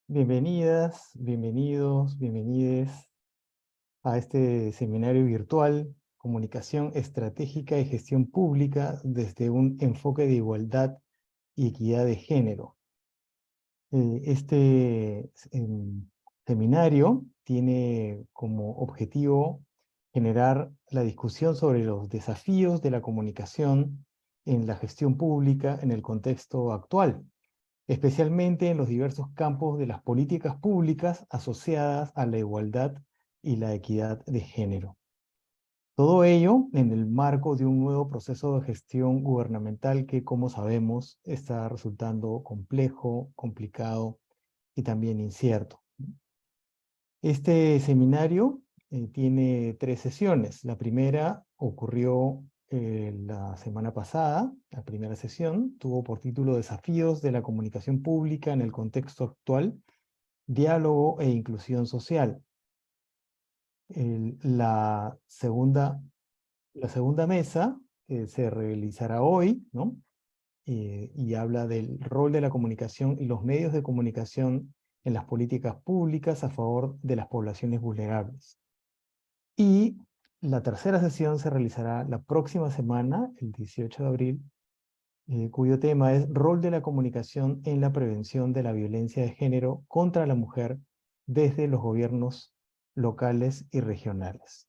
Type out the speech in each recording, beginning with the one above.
Bienvenidas, bienvenidos, bienvenides a este seminario virtual, Comunicación Estratégica y Gestión Pública desde un enfoque de igualdad y equidad de género. Este seminario tiene como objetivo generar la discusión sobre los desafíos de la comunicación en la gestión pública en el contexto actual, especialmente en los diversos campos de las políticas públicas asociadas a la igualdad y la equidad de género. Todo ello en el marco de un nuevo proceso de gestión gubernamental que, como sabemos, está resultando complejo, complicado y también incierto. Este seminario tiene 3 sesiones. La primera ocurrió la semana pasada. La primera sesión tuvo por título Desafíos de la comunicación pública en el contexto actual, diálogo e inclusión social. El- la segunda, la segunda mesa se realizará hoy, ¿no? Y habla del rol de la comunicación y los medios de comunicación en las políticas públicas a favor de las poblaciones vulnerables. Y la tercera sesión se realizará la próxima semana, el 18 de abril, cuyo tema es Rol de la comunicación en la prevención de la violencia de género contra la mujer desde los gobiernos locales y regionales.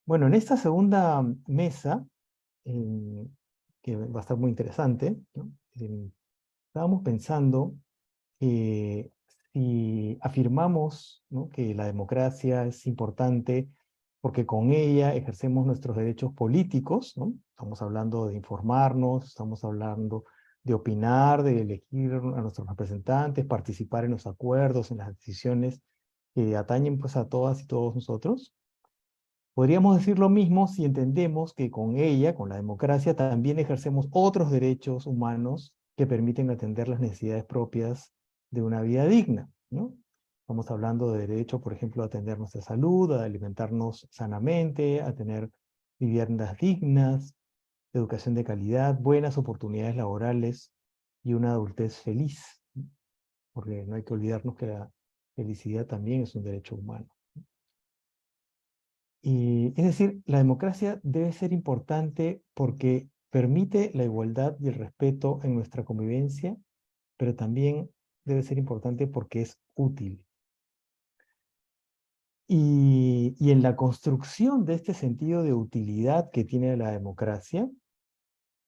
Bueno, en esta segunda mesa, que va a estar muy interesante, ¿no? Estábamos pensando que si afirmamos, ¿no?, que la democracia es importante porque con ella ejercemos nuestros derechos políticos, ¿no? Estamos hablando de informarnos, estamos hablando de opinar, de elegir a nuestros representantes, participar en los acuerdos, en las decisiones que atañen pues a todas y todos nosotros. Podríamos decir lo mismo si entendemos que con ella, con la democracia, también ejercemos otros derechos humanos que permiten atender las necesidades propias de una vida digna, ¿no? Estamos hablando de derecho, por ejemplo, a atender nuestra salud, a alimentarnos sanamente, a tener viviendas dignas, educación de calidad, buenas oportunidades laborales y una adultez feliz, porque no hay que olvidarnos que la felicidad también es un derecho humano. Y, es decir, la democracia debe ser importante porque permite la igualdad y el respeto en nuestra convivencia, pero también debe ser importante porque es útil. Y en la construcción de este sentido de utilidad que tiene la democracia,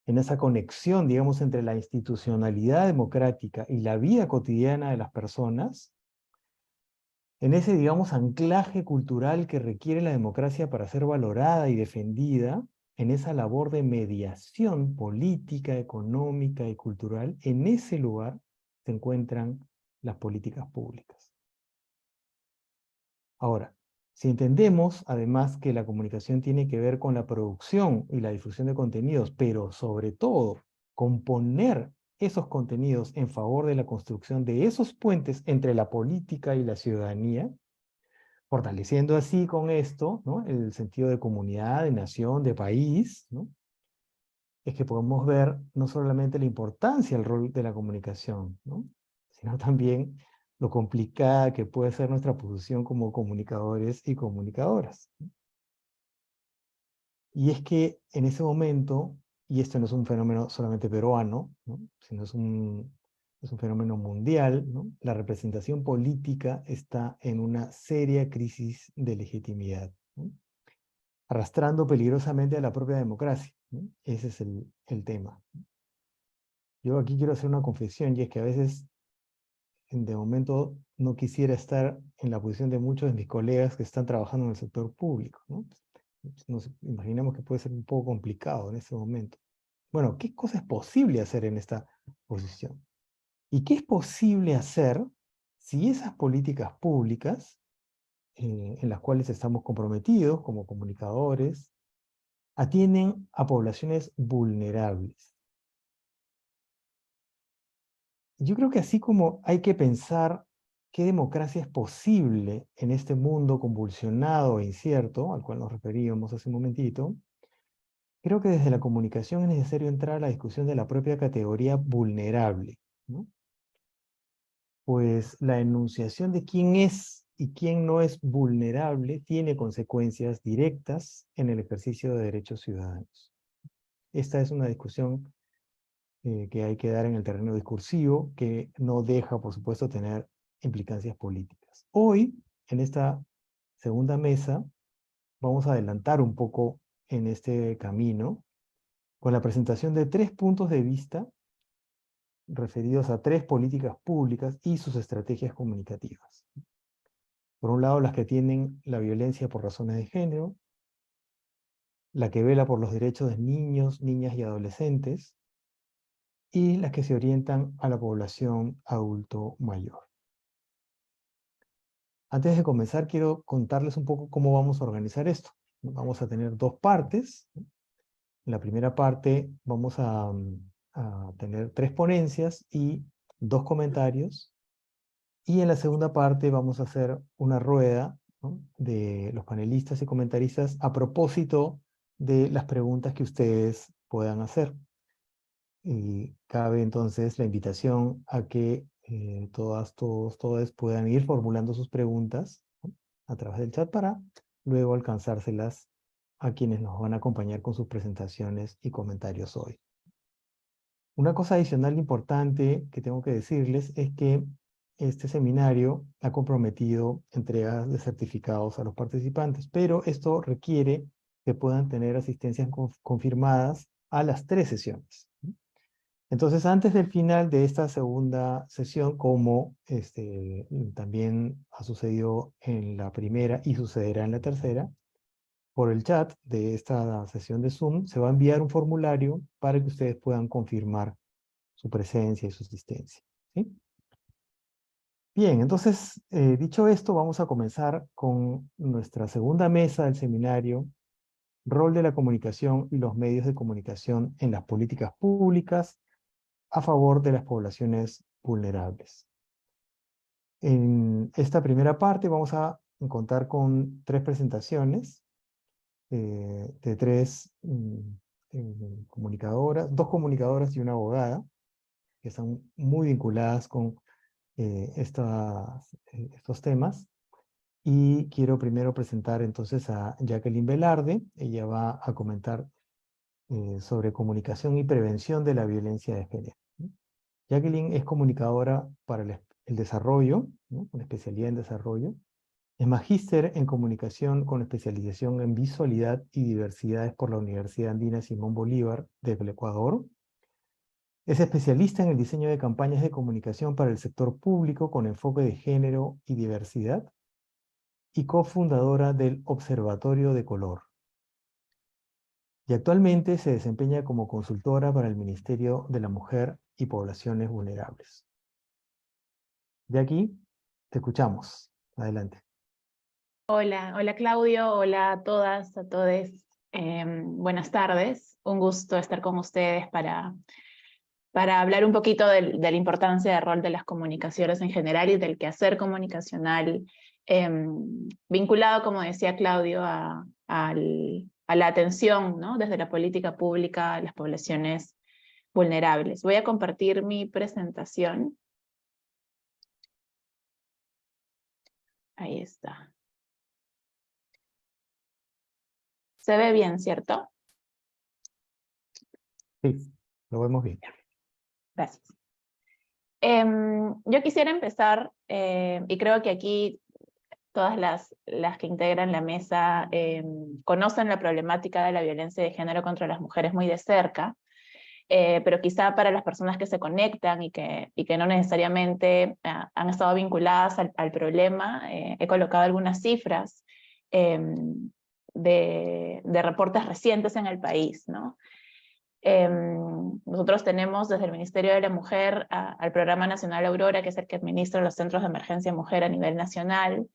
en esa conexión, digamos, entre la institucionalidad democrática y la vida cotidiana de las personas, en ese, digamos, anclaje cultural que requiere la democracia para ser valorada y defendida, en esa labor de mediación política, económica y cultural, en ese lugar se encuentran las políticas públicas. Ahora, si entendemos además que la comunicación tiene que ver con la producción y la difusión de contenidos, pero sobre todo con poner esos contenidos en favor de la construcción de esos puentes entre la política y la ciudadanía, fortaleciendo así con esto, ¿no?, el sentido de comunidad, de nación, de país, ¿no?, es que podemos ver no solamente la importancia del rol de la comunicación, ¿no?, sino también lo complicada que puede ser nuestra posición como comunicadores y comunicadoras. Y es que en ese momento, y esto no es un fenómeno solamente peruano, ¿no?, sino es un fenómeno mundial, ¿no?, la representación política está en una seria crisis de legitimidad, ¿no?, arrastrando peligrosamente a la propia democracia, ¿no? Ese es el tema. Yo aquí quiero hacer una confesión, y es que a veces, de momento, no quisiera estar en la posición de muchos de mis colegas que están trabajando en el sector público, ¿no? Nos imaginamos que puede ser un poco complicado en ese momento. Bueno, ¿qué cosa es posible hacer en esta posición? ¿Y qué es posible hacer si esas políticas públicas, en las cuales estamos comprometidos como comunicadores, atienden a poblaciones vulnerables? Yo creo que así como hay que pensar qué democracia es posible en este mundo convulsionado e incierto, al cual nos referíamos hace un momentito, creo que desde la comunicación es necesario entrar a la discusión de la propia categoría vulnerable, ¿no? pues la enunciación de quién es y quién no es vulnerable tiene consecuencias directas en el ejercicio de derechos ciudadanos. Esta es una discusión que hay que dar en el terreno discursivo, que no deja, por supuesto, tener implicancias políticas. Hoy, en esta segunda mesa, vamos a adelantar un poco en este camino con la presentación de 3 puntos de vista referidos a 3 políticas públicas y sus estrategias comunicativas. Por un lado, las que tienen la violencia por razones de género, la que vela por los derechos de niños, niñas y adolescentes, y las que se orientan a la población adulto mayor. Antes de comenzar, quiero contarles un poco cómo vamos a organizar esto. Vamos a tener 2 partes. En la primera parte vamos a tener 3 ponencias y 2 comentarios. Y en la segunda parte vamos a hacer una rueda, ¿no?, de los panelistas y comentaristas a propósito de las preguntas que ustedes puedan hacer. Y cabe entonces la invitación a que todas puedan ir formulando sus preguntas, ¿no?, a través del chat para luego alcanzárselas a quienes nos van a acompañar con sus presentaciones y comentarios hoy. Una cosa adicional importante que tengo que decirles es que este seminario ha comprometido entregas de certificados a los participantes, pero esto requiere que puedan tener asistencias confirmadas a las 3 sesiones. Entonces, antes del final de esta segunda sesión, como también ha sucedido en la primera y sucederá en la tercera, por el chat de esta sesión de Zoom se va a enviar un formulario para que ustedes puedan confirmar su presencia y su asistencia, ¿sí? Bien, entonces, dicho esto, vamos a comenzar con nuestra segunda mesa del seminario, Rol de la comunicación y los medios de comunicación en las políticas públicas a favor de las poblaciones vulnerables. En esta primera parte vamos a contar con 3 presentaciones de 3 comunicadoras, 2 comunicadoras y una abogada, que están muy vinculadas con estos temas. Y quiero primero presentar entonces a Jacqueline Velarde. Ella va a comentar sobre comunicación y prevención de la violencia de género. Jacqueline es comunicadora para el desarrollo, ¿no?, con especialidad en desarrollo. Es magíster en comunicación con especialización en visualidad y diversidades por la Universidad Andina Simón Bolívar del Ecuador. Es especialista en el diseño de campañas de comunicación para el sector público con enfoque de género y diversidad y cofundadora del Observatorio de Color. Y actualmente se desempeña como consultora para el Ministerio de la Mujer y Poblaciones Vulnerables. Jackie, te escuchamos. Adelante. Hola Claudio, hola a todas, a todes. Buenas tardes, un gusto estar con ustedes para hablar un poquito de la importancia del rol de las comunicaciones en general y del quehacer comunicacional, vinculado, como decía Claudio, a la atención, ¿no?, desde la política pública a las poblaciones vulnerables. Voy a compartir mi presentación. Ahí está. Se ve bien, ¿cierto? Sí, lo vemos bien. Gracias. Yo quisiera empezar, y creo que aquí todas las que integran la mesa conocen la problemática de la violencia de género contra las mujeres muy de cerca, pero quizá para las personas que se conectan y que no necesariamente han estado vinculadas al problema, he colocado algunas cifras de reportes recientes en el país, ¿no? Nosotros tenemos desde el Ministerio de la Mujer al Programa Nacional Aurora, que es el que administra los centros de emergencia mujer a nivel nacional,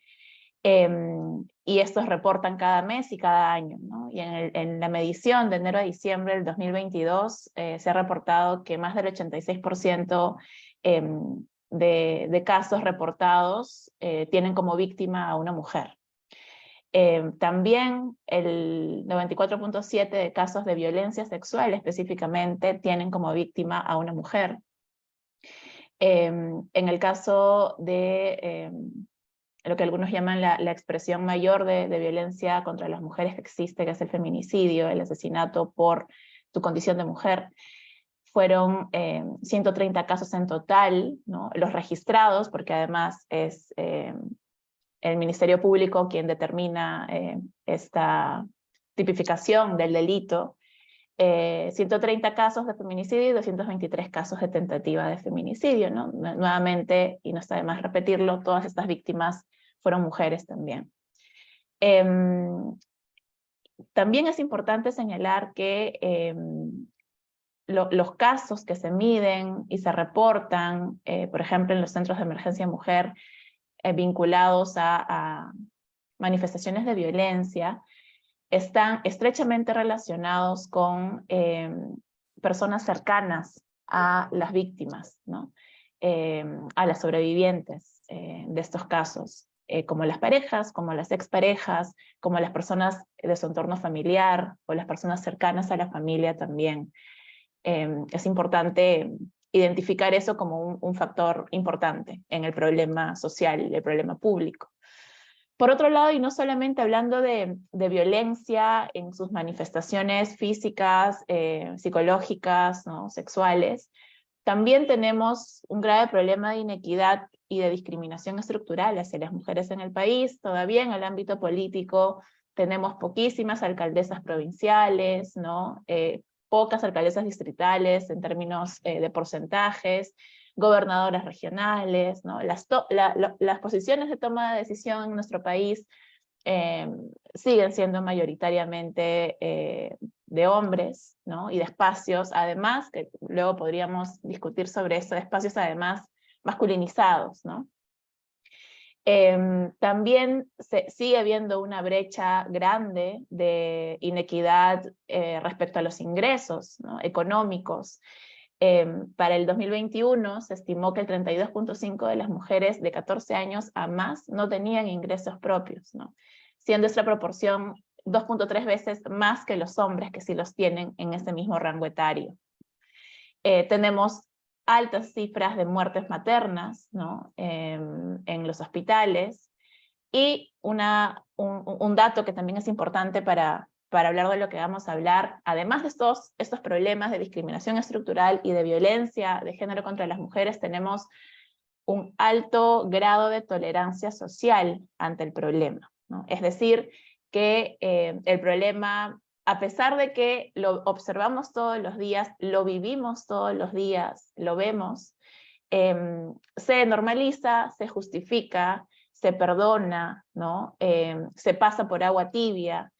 y estos reportan cada mes y cada año, ¿no? Y en la medición de enero a diciembre del 2022 se ha reportado que más del 86% de casos reportados tienen como víctima a una mujer. También el 94.7% de casos de violencia sexual específicamente tienen como víctima a una mujer. En el caso de lo que algunos llaman la expresión mayor de violencia contra las mujeres que existe, que es el feminicidio, el asesinato por su condición de mujer, fueron 130 casos en total, ¿no? Los registrados, porque además es el Ministerio Público quien determina esta tipificación del delito. 130 casos de feminicidio y 223 casos de tentativa de feminicidio, ¿no? Nuevamente, y no está de más repetirlo, todas estas víctimas fueron mujeres también. También es importante señalar que los casos que se miden y se reportan, por ejemplo, en los centros de emergencia mujer, vinculados a manifestaciones de violencia, están estrechamente relacionados con personas cercanas a las víctimas, ¿no? A las sobrevivientes de estos casos, como las parejas, como las exparejas, como las personas de su entorno familiar o las personas cercanas a la familia también. Es importante identificar eso como un factor importante en el problema social y el problema público. Por otro lado, y no solamente hablando de violencia en sus manifestaciones físicas, psicológicas, ¿no? Sexuales, también tenemos un grave problema de inequidad y de discriminación estructural hacia las mujeres en el país. Todavía en el ámbito político tenemos poquísimas alcaldesas provinciales, ¿no? Pocas alcaldesas distritales en términos de porcentajes, gobernadoras regionales, ¿no? Las posiciones de toma de decisión en nuestro país siguen siendo mayoritariamente de hombres, ¿no? Y de espacios, además, que luego podríamos discutir sobre eso, de espacios además masculinizados, ¿no? También sigue habiendo una brecha grande de inequidad respecto a los ingresos, ¿no? Económicos. Para el 2021 se estimó que el 32.5% de las mujeres de 14 años a más no tenían ingresos propios, ¿no? Siendo esta proporción 2.3 veces más que los hombres que sí los tienen en ese mismo rango etario. Tenemos altas cifras de muertes maternas, ¿no? En los hospitales, y un dato que también es importante para hablar de lo que vamos a hablar, además de estos problemas de discriminación estructural y de violencia de género contra las mujeres, tenemos un alto grado de tolerancia social ante el problema, ¿no? Es decir, que el problema, a pesar de que lo observamos todos los días, lo vivimos todos los días, lo vemos, se normaliza, se justifica, se perdona, ¿no? Se pasa por agua tibia,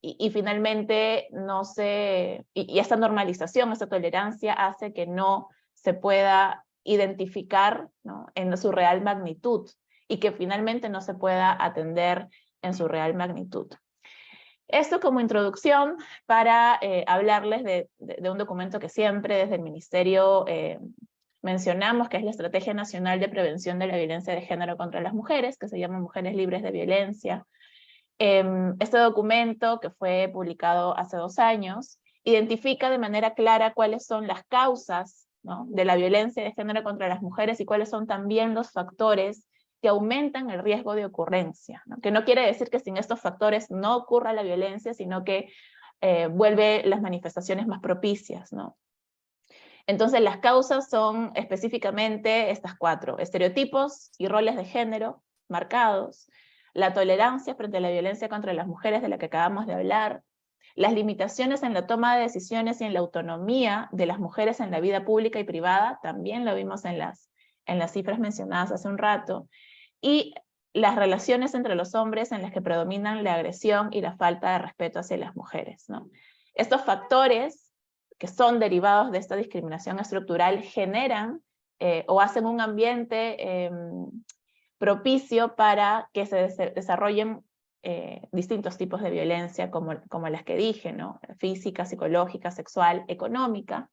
y finalmente y esta normalización, esta tolerancia hace que no se pueda identificar, ¿no? En su real magnitud, y que finalmente no se pueda atender en su real magnitud. Esto como introducción para hablarles de un documento que siempre desde el Ministerio mencionamos, que es la Estrategia Nacional de Prevención de la Violencia de Género contra las Mujeres, que se llama Mujeres Libres de Violencia. Este documento, que fue publicado hace 2 años, identifica de manera clara cuáles son las causas, ¿no? de la violencia de género contra las mujeres y cuáles son también los factores que aumentan el riesgo de ocurrencia, ¿no? Que no quiere decir que sin estos factores no ocurra la violencia, sino que vuelve las manifestaciones más propicias, ¿no? Entonces las causas son específicamente estas 4: estereotipos y roles de género marcados, la tolerancia frente a la violencia contra las mujeres de la que acabamos de hablar, las limitaciones en la toma de decisiones y en la autonomía de las mujeres en la vida pública y privada, también lo vimos en las cifras mencionadas hace un rato, y las relaciones entre los hombres en las que predominan la agresión y la falta de respeto hacia las mujeres, ¿no? Estos factores, que son derivados de esta discriminación estructural, generan o hacen un ambiente propicio para que se desarrollen distintos tipos de violencia, como las que dije, ¿no? Física, psicológica, sexual, económica.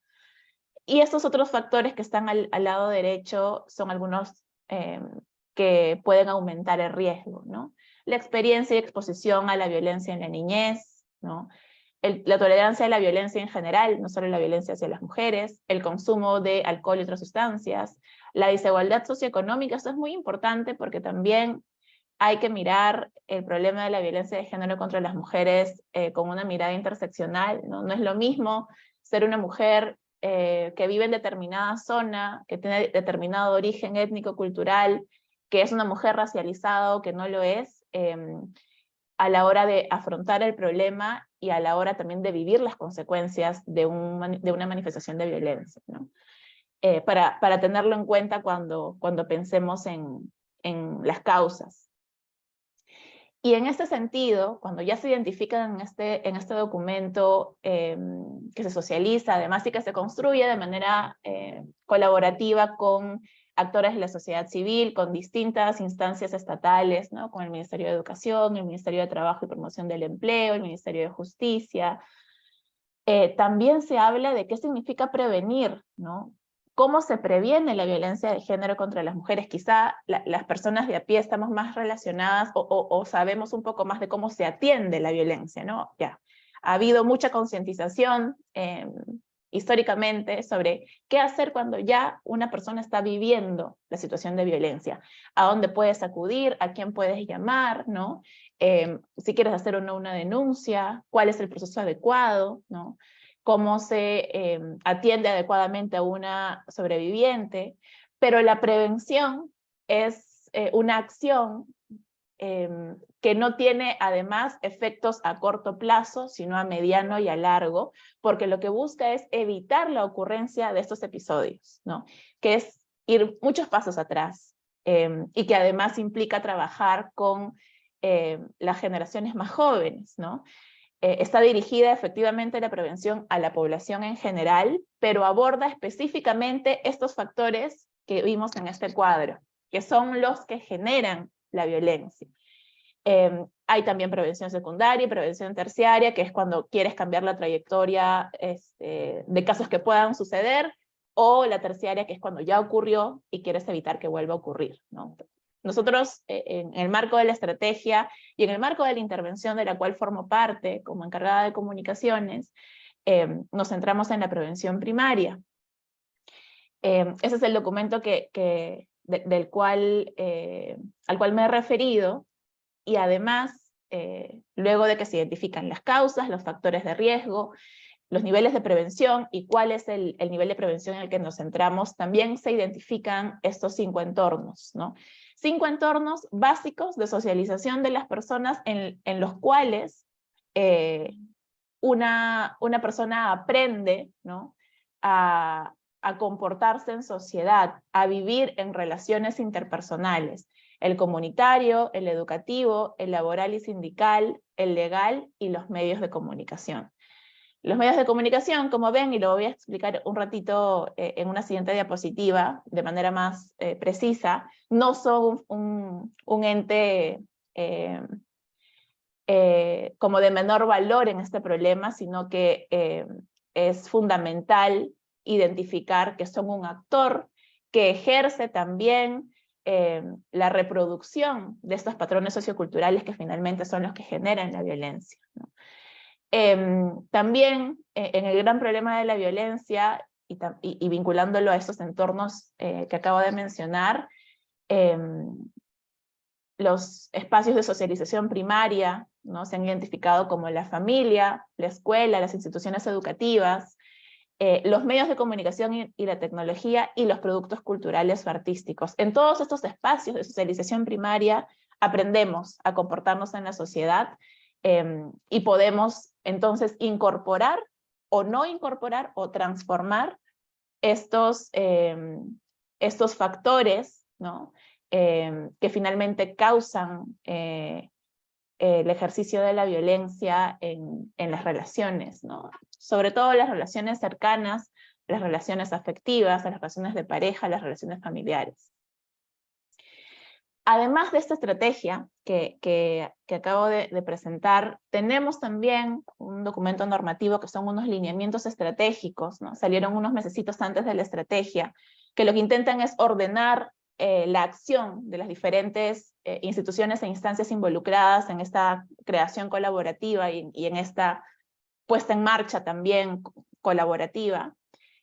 Y estos otros factores que están al lado derecho son algunos que pueden aumentar el riesgo, ¿no? La experiencia y exposición a la violencia en la niñez, ¿no? la tolerancia a la violencia en general, no solo la violencia hacia las mujeres, el consumo de alcohol y otras sustancias, la desigualdad socioeconómica. Esto es muy importante porque también hay que mirar el problema de la violencia de género contra las mujeres con una mirada interseccional, ¿no? No es lo mismo ser una mujer que vive en determinada zona, que tiene determinado origen étnico-cultural, que es una mujer racializada o que no lo es, a la hora de afrontar el problema y a la hora también de vivir las consecuencias de una manifestación de violencia, ¿no? Para tenerlo en cuenta cuando pensemos en las causas. Y en este sentido, cuando ya se identifican en este documento que se socializa, además y que se construye de manera colaborativa con actores de la sociedad civil, con distintas instancias estatales, ¿no? Con el Ministerio de Educación, el Ministerio de Trabajo y Promoción del Empleo, el Ministerio de Justicia, también se habla de qué significa prevenir, ¿no? ¿Cómo se previene la violencia de género contra las mujeres? Quizá las personas de a pie estamos más relacionadas o sabemos un poco más de cómo se atiende la violencia, ¿no? Ya, ha habido mucha concientización históricamente sobre qué hacer cuando ya una persona está viviendo la situación de violencia, a dónde puedes acudir, a quién puedes llamar, ¿no? Si quieres hacer o no una denuncia, cuál es el proceso adecuado, ¿no? Cómo se atiende adecuadamente a una sobreviviente, pero la prevención es una acción que no tiene además efectos a corto plazo, sino a mediano y a largo, porque lo que busca es evitar la ocurrencia de estos episodios, ¿no? Que es ir muchos pasos atrás, y que además implica trabajar con las generaciones más jóvenes, ¿no? Está dirigida efectivamente la prevención a la población en general, pero aborda específicamente estos factores que vimos en este cuadro, que son los que generan la violencia. Hay también prevención secundaria y prevención terciaria, que es cuando quieres cambiar la trayectoria de casos que puedan suceder, o la terciaria, que es cuando ya ocurrió y quieres evitar que vuelva a ocurrir, ¿no? Nosotros, en el marco de la estrategia y en el marco de la intervención de la cual formo parte como encargada de comunicaciones, nos centramos en la prevención primaria. Ese es el documento al cual me he referido, y además, luego de que se identifican las causas, los factores de riesgo, los niveles de prevención y cuál es el nivel de prevención en el que nos centramos, también se identifican estos 5 entornos, ¿no? 5 entornos básicos de socialización de las personas en los cuales una persona aprende, ¿no? a comportarse en sociedad, a vivir en relaciones interpersonales, el comunitario, el educativo, el laboral y sindical, el legal y los medios de comunicación. Los medios de comunicación, como ven, y lo voy a explicar un ratito en una siguiente diapositiva de manera más precisa, no son un ente como de menor valor en este problema, sino que es fundamental identificar que son un actor que ejerce también la reproducción de estos patrones socioculturales que finalmente son los que generan la violencia, ¿no? También en el gran problema de la violencia, y vinculándolo a estos entornos que acabo de mencionar, los espacios de socialización primaria, ¿no? Se han identificado como la familia, la escuela, las instituciones educativas, los medios de comunicación y la tecnología, y los productos culturales o artísticos. En todos estos espacios de socialización primaria aprendemos a comportarnos en la sociedad, y podemos entonces incorporar o no incorporar o transformar estos factores, ¿no? Que finalmente causan el ejercicio de la violencia en las relaciones, ¿no? Sobre todo las relaciones cercanas, las relaciones afectivas, las relaciones de pareja, las relaciones familiares. Además de esta estrategia que acabo de presentar, tenemos también un documento normativo que son unos lineamientos estratégicos, ¿no? Salieron unos mesecitos antes de la estrategia, que lo que intentan es ordenar la acción de las diferentes instituciones e instancias involucradas en esta creación colaborativa y en esta puesta en marcha también colaborativa,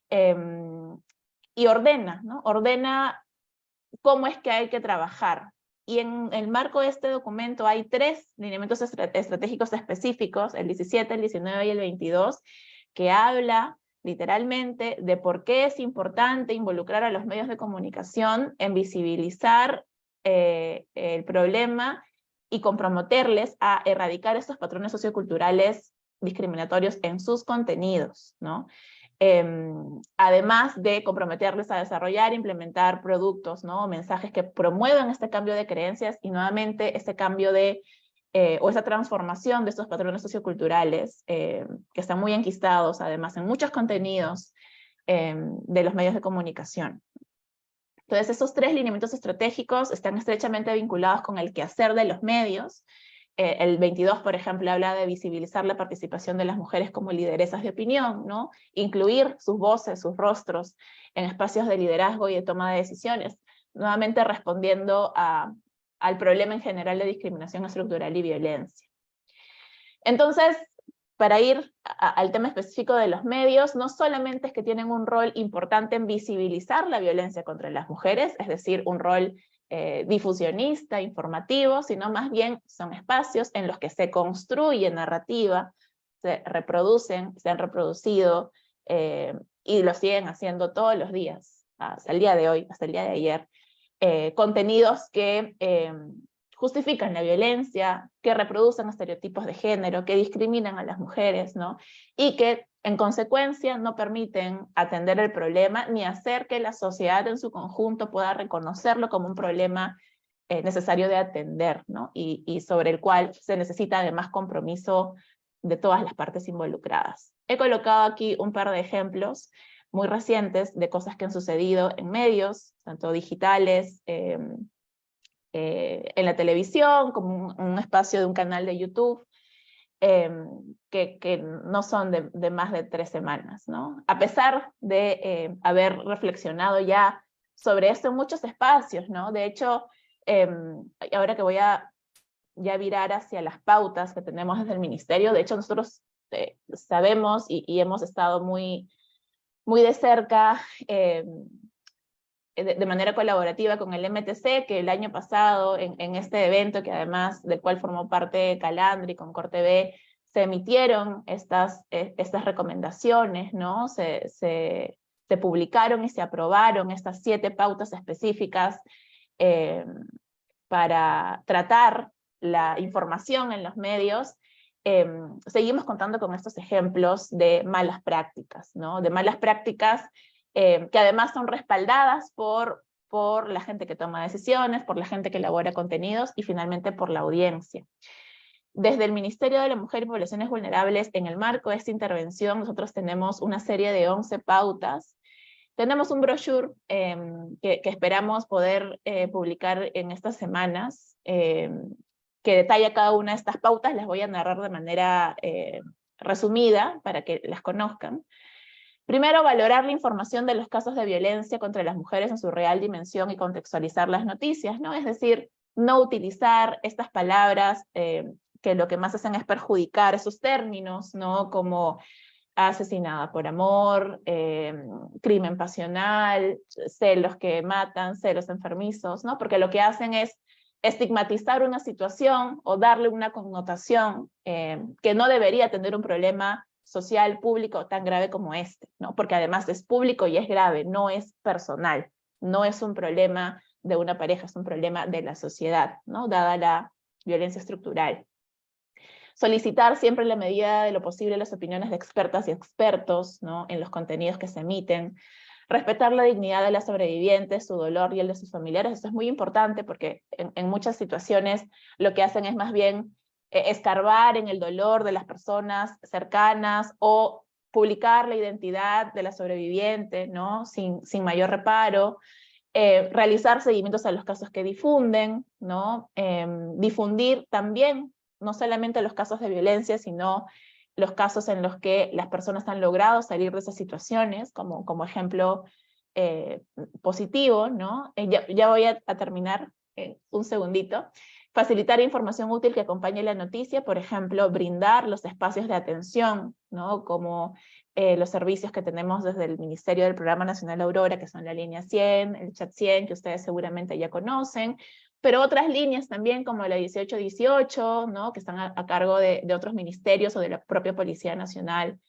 y ordena, ¿no? Ordena cómo es que hay que trabajar. Y en el marco de este documento hay 3 lineamientos estratégicos específicos, el 17, el 19 y el 22, que habla literalmente de por qué es importante involucrar a los medios de comunicación en visibilizar el problema y comprometerles a erradicar estos patrones socioculturales discriminatorios en sus contenidos, ¿no? Además de comprometerles a desarrollar e implementar productos, ¿no? Mensajes que promuevan este cambio de creencias y nuevamente este cambio de, o esa transformación de estos patrones socioculturales que están muy enquistados además en muchos contenidos de los medios de comunicación. Entonces, esos 3 lineamientos estratégicos están estrechamente vinculados con el quehacer de los medios. El 22, por ejemplo, habla de visibilizar la participación de las mujeres como lideresas de opinión, ¿no? Incluir sus voces, sus rostros en espacios de liderazgo y de toma de decisiones, nuevamente respondiendo al problema en general de discriminación estructural y violencia. Entonces, para ir al tema específico de los medios, no solamente es que tienen un rol importante en visibilizar la violencia contra las mujeres, es decir, un rol difusionista, informativo, sino más bien son espacios en los que se construye narrativa, se reproducen, se han reproducido y lo siguen haciendo todos los días, hasta el día de hoy, hasta el día de ayer, contenidos que justifican la violencia, que reproducen estereotipos de género, que discriminan a las mujeres, ¿no? Y que en consecuencia no permiten atender el problema ni hacer que la sociedad en su conjunto pueda reconocerlo como un problema necesario de atender, ¿no? Y sobre el cual se necesita además compromiso de todas las partes involucradas. He colocado aquí un par de ejemplos muy recientes de cosas que han sucedido en medios, tanto digitales, en la televisión, como un espacio de un canal de YouTube, que no son de más de 3 semanas, ¿no? A pesar de haber reflexionado ya sobre esto en muchos espacios, ¿no? De hecho, ahora que voy a ya virar hacia las pautas que tenemos desde el ministerio, de hecho nosotros sabemos y hemos estado muy, muy de cerca, de manera colaborativa con el MTC, que el año pasado en este evento, que además del cual formó parte Calandri con CorTV, se emitieron estas recomendaciones, ¿no? Se publicaron y se aprobaron estas 7 pautas específicas para tratar la información en los medios. Seguimos contando con estos ejemplos de malas prácticas, ¿no? De malas prácticas que además son respaldadas por la gente que toma decisiones, por la gente que elabora contenidos y finalmente por la audiencia. Desde el Ministerio de la Mujer y Poblaciones Vulnerables, en el marco de esta intervención, nosotros tenemos una serie de 11 pautas. Tenemos un brochure que esperamos poder publicar en estas semanas, que detalla cada una de estas pautas. Las voy a narrar de manera resumida para que las conozcan. Primero, valorar la información de los casos de violencia contra las mujeres en su real dimensión y contextualizar las noticias, ¿no? Es decir, no utilizar estas palabras que lo que más hacen es perjudicar esos términos, ¿no? Como asesinada por amor, crimen pasional, celos que matan, celos enfermizos, ¿no? Porque lo que hacen es estigmatizar una situación o darle una connotación que no debería tener un problema social, público, tan grave como este, ¿no? Porque además es público y es grave, no es personal, no es un problema de una pareja, es un problema de la sociedad, ¿no? Dada la violencia estructural. Solicitar siempre en la medida de lo posible las opiniones de expertas y expertos, ¿no? En los contenidos que se emiten. Respetar la dignidad de las sobrevivientes, su dolor y el de sus familiares. Esto es muy importante porque en muchas situaciones lo que hacen es más bien escarbar en el dolor de las personas cercanas o publicar la identidad de la sobreviviente, ¿no? Sin mayor reparo. Realizar seguimientos a los casos que difunden, ¿no? Difundir también, no solamente los casos de violencia, sino los casos en los que las personas han logrado salir de esas situaciones, como ejemplo positivo, ¿no? Ya voy a terminar un segundito. Facilitar información útil que acompañe la noticia, por ejemplo, brindar los espacios de atención, ¿no? Como los servicios que tenemos desde el Ministerio del Programa Nacional Aurora, que son la línea 100, el chat 100, que ustedes seguramente ya conocen, pero otras líneas también como la 1818, ¿no? Que están a cargo de otros ministerios o de la propia Policía Nacional,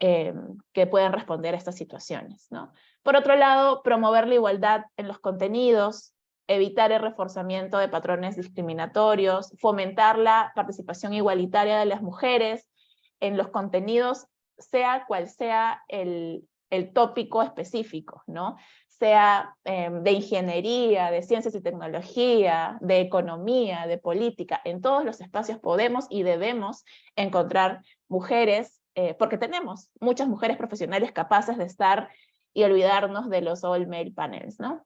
que puedan responder a estas situaciones, ¿no? Por otro lado, promover la igualdad en los contenidos, evitar el reforzamiento de patrones discriminatorios, fomentar la participación igualitaria de las mujeres en los contenidos, sea cual sea el tópico específico, ¿no? Sea de ingeniería, de ciencias y tecnología, de economía, de política. En todos los espacios podemos y debemos encontrar mujeres, porque tenemos muchas mujeres profesionales capaces de estar y olvidarnos de los all male panels, ¿no?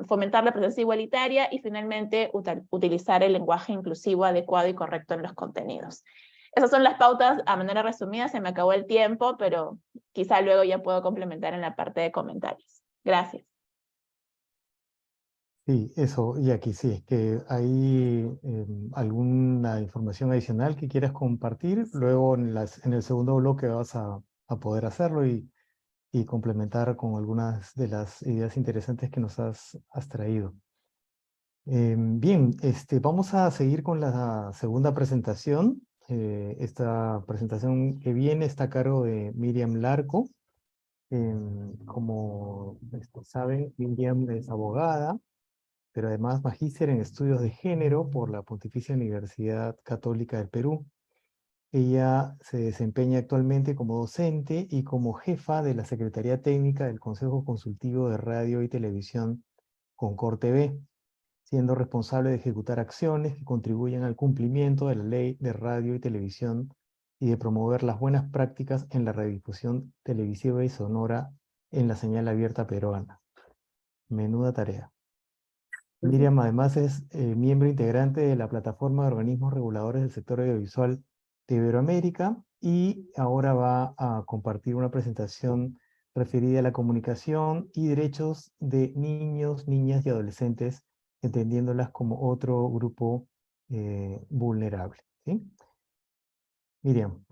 Fomentar la presencia igualitaria y finalmente utilizar el lenguaje inclusivo adecuado y correcto en los contenidos. Esas son las pautas a manera resumida, se me acabó el tiempo, pero quizá luego ya puedo complementar en la parte de comentarios. Gracias. Sí, eso, y aquí sí, es que hay alguna información adicional que quieras compartir, luego en el segundo bloque vas a poder hacerlo y complementar con algunas de las ideas interesantes que nos has traído. Bien, vamos a seguir con la segunda presentación. Esta presentación que viene está a cargo de Miriam Larco. Como saben, Miriam es abogada, pero además magíster en estudios de género por la Pontificia Universidad Católica del Perú. Ella se desempeña actualmente como docente y como jefa de la Secretaría Técnica del Consejo Consultivo de Radio y Televisión Concord TV, siendo responsable de ejecutar acciones que contribuyen al cumplimiento de la Ley de Radio y Televisión y de promover las buenas prácticas en la radiodifusión televisiva y sonora en la señal abierta peruana. Menuda tarea. Miriam además es miembro integrante de la Plataforma de Organismos Reguladores del Sector Audiovisual de Iberoamérica y ahora va a compartir una presentación referida a la comunicación y derechos de niños, niñas y adolescentes, entendiéndolas como otro grupo vulnerable. ¿Sí? Miriam,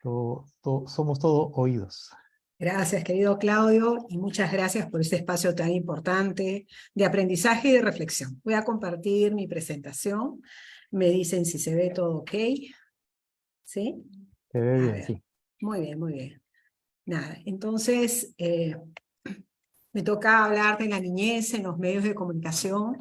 somos todos oídos. Gracias, querido Claudio, y muchas gracias por este espacio tan importante de aprendizaje y de reflexión. Voy a compartir mi presentación. Me dicen si se ve todo ok. ¿Sí? Se ve bien, sí. Muy bien, muy bien. Nada, entonces me toca hablar de la niñez en los medios de comunicación,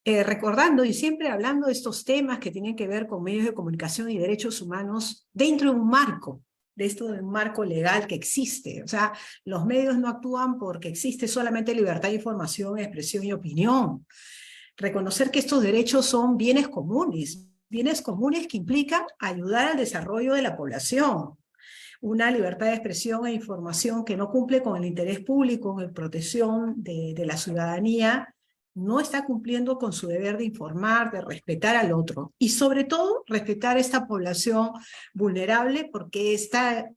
recordando y siempre hablando de estos temas que tienen que ver con medios de comunicación y derechos humanos dentro de un marco, de esto de un marco legal que existe. O sea, los medios no actúan porque existe solamente libertad de información, expresión y opinión. Reconocer que estos derechos son bienes comunes que implican ayudar al desarrollo de la población. Una libertad de expresión e información que no cumple con el interés público en protección de la ciudadanía, no está cumpliendo con su deber de informar, de respetar al otro, y sobre todo respetar a esta población vulnerable, porque esta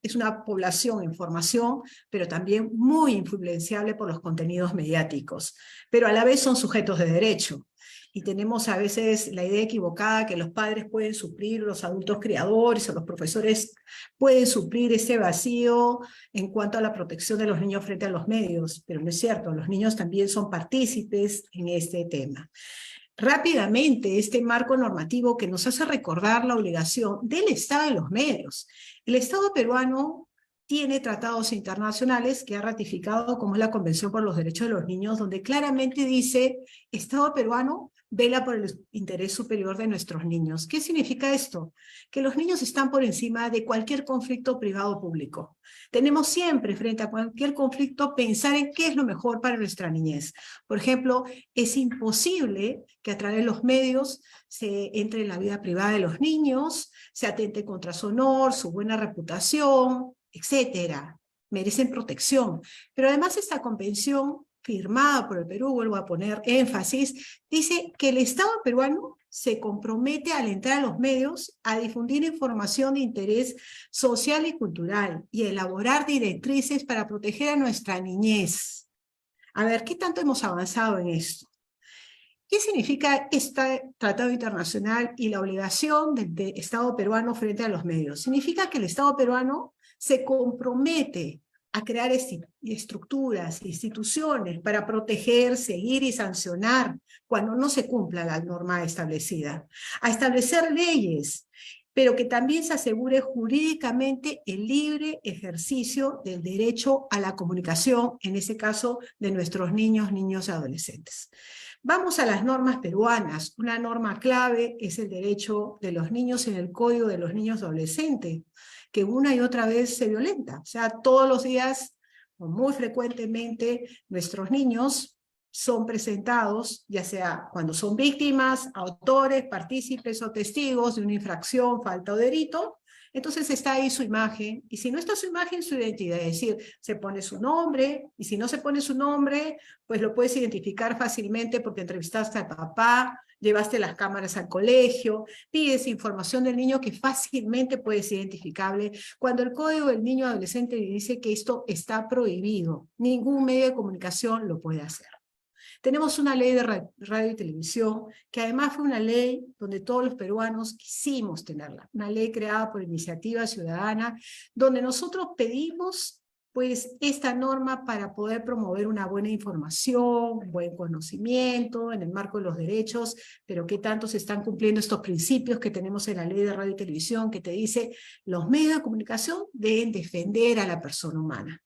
es una población en formación, pero también muy influenciable por los contenidos mediáticos, pero a la vez son sujetos de derecho. Y tenemos a veces la idea equivocada que los padres pueden suplir, los adultos criadores o los profesores pueden suplir ese vacío en cuanto a la protección de los niños frente a los medios, pero no es cierto, los niños también son partícipes en este tema. Rápidamente, este marco normativo que nos hace recordar la obligación del Estado de los medios. El Estado peruano tiene tratados internacionales que ha ratificado, como es la Convención por los Derechos de los Niños, donde claramente dice, Estado peruano vela por el interés superior de nuestros niños. ¿Qué significa esto? Que los niños están por encima de cualquier conflicto privado o público. Tenemos siempre, frente a cualquier conflicto, pensar en qué es lo mejor para nuestra niñez. Por ejemplo, es imposible que a través de los medios se entre en la vida privada de los niños, se atente contra su honor, su buena reputación, etcétera. Merecen protección. Pero además esta convención firmada por el Perú, vuelvo a poner énfasis, dice que el Estado peruano se compromete al entrar a los medios a difundir información de interés social y cultural y a elaborar directrices para proteger a nuestra niñez. A ver, ¿qué tanto hemos avanzado en esto? ¿Qué significa este tratado internacional y la obligación del Estado peruano frente a los medios? Significa que el Estado peruano se compromete a crear estructuras, instituciones para proteger, seguir y sancionar cuando no se cumpla la norma establecida, a establecer leyes, pero que también se asegure jurídicamente el libre ejercicio del derecho a la comunicación, en ese caso de nuestros niños y adolescentes. Vamos a las normas peruanas. Una norma clave es el derecho de los niños en el Código de los Niños y Adolescentes, que una y otra vez se violenta. O sea, todos los días, o muy frecuentemente, nuestros niños son presentados, ya sea cuando son víctimas, autores, partícipes o testigos de una infracción, falta o delito. Entonces está ahí su imagen, y si no está su imagen, su identidad, es decir, se pone su nombre, y si no se pone su nombre, pues lo puedes identificar fácilmente porque entrevistaste al papá, llevaste las cámaras al colegio, pides información del niño que fácilmente puede ser identificable, cuando el Código del Niño y Adolescente dice que esto está prohibido. Ningún medio de comunicación lo puede hacer. Tenemos una ley de radio y televisión, que además fue una ley donde todos los peruanos quisimos tenerla, una ley creada por iniciativa ciudadana, donde nosotros pedimos pues esta norma para poder promover una buena información, un buen conocimiento en el marco de los derechos, pero qué tanto se están cumpliendo estos principios que tenemos en la ley de radio y televisión, que te dice los medios de comunicación deben defender a la persona humana.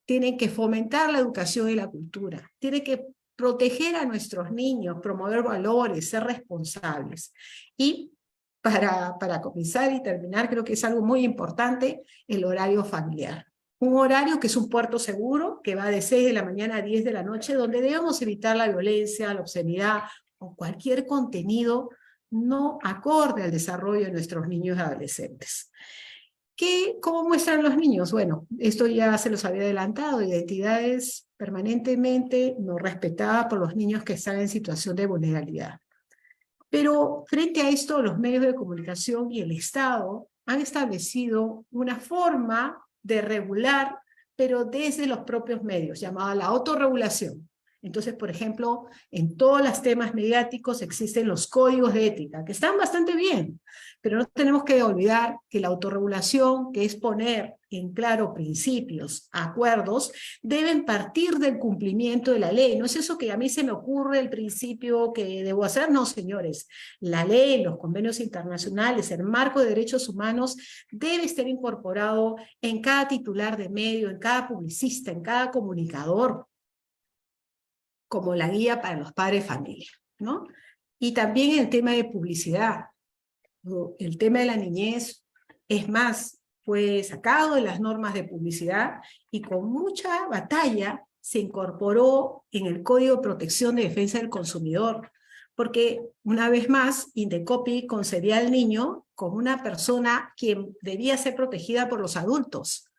Tienen que fomentar la educación y la cultura, tienen que proteger a nuestros niños, promover valores, ser responsables. Y para comenzar y terminar, creo que es algo muy importante, el horario familiar. Un horario que es un puerto seguro, que va de 6 de la mañana a 10 de la noche, donde debemos evitar la violencia, la obscenidad o cualquier contenido no acorde al desarrollo de nuestros niños y adolescentes. ¿Cómo muestran los niños? Bueno, esto ya se los había adelantado, identidades permanentemente no respetadas por los niños que están en situación de vulnerabilidad. Pero frente a esto, los medios de comunicación y el Estado han establecido una forma de regular, pero desde los propios medios, llamada la autorregulación. Entonces, por ejemplo, en todos los temas mediáticos existen los códigos de ética, que están bastante bien, pero no tenemos que olvidar que la autorregulación, que es poner en claro principios, acuerdos, deben partir del cumplimiento de la ley. No es eso que a mí se me ocurre el principio que debo hacer, no, señores. La ley, los convenios internacionales, el marco de derechos humanos debe estar incorporado en cada titular de medio, en cada publicista, en cada comunicador, como la guía para los padres de familia, ¿no? Y también el tema de publicidad. El tema de la niñez, es más, fue sacado de las normas de publicidad y con mucha batalla se incorporó en el Código de Protección de Defensa del Consumidor, porque una vez más Indecopi concebía al niño como una persona quien debía ser protegida por los adultos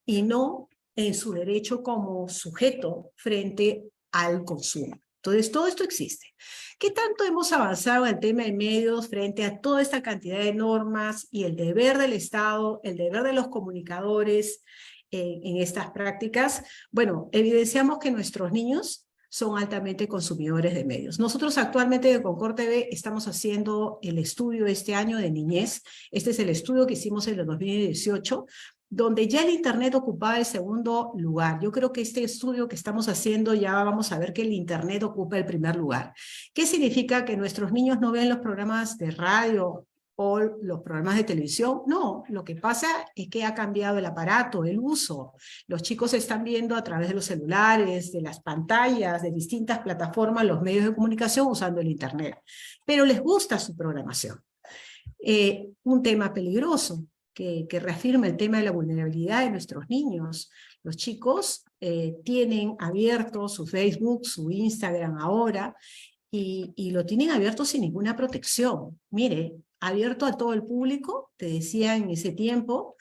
y no en su derecho como sujeto frente al consumo. Entonces, todo esto existe. ¿Qué tanto hemos avanzado en el tema de medios frente a toda esta cantidad de normas y el deber del Estado, el deber de los comunicadores en estas prácticas? Bueno, evidenciamos que nuestros niños son altamente consumidores de medios. Nosotros actualmente de Concord TV estamos haciendo el estudio este año de niñez. Este es el estudio que hicimos en el 2018, donde ya el Internet ocupaba el segundo lugar. Yo creo que este estudio que estamos haciendo ya vamos a ver que el Internet ocupa el primer lugar. ¿Qué significa? ¿Que nuestros niños no ven los programas de radio o los programas de televisión? No, lo que pasa es que ha cambiado el aparato, el uso. Los chicos están viendo a través de los celulares, de las pantallas, de distintas plataformas, los medios de comunicación usando el Internet. Pero les gusta su programación. Un tema peligroso, que reafirma el tema de la vulnerabilidad de nuestros niños. Los chicos tienen abierto su Facebook, su Instagram ahora, y lo tienen abierto sin ninguna protección. Mire, abierto a todo el público, te decía en ese tiempo,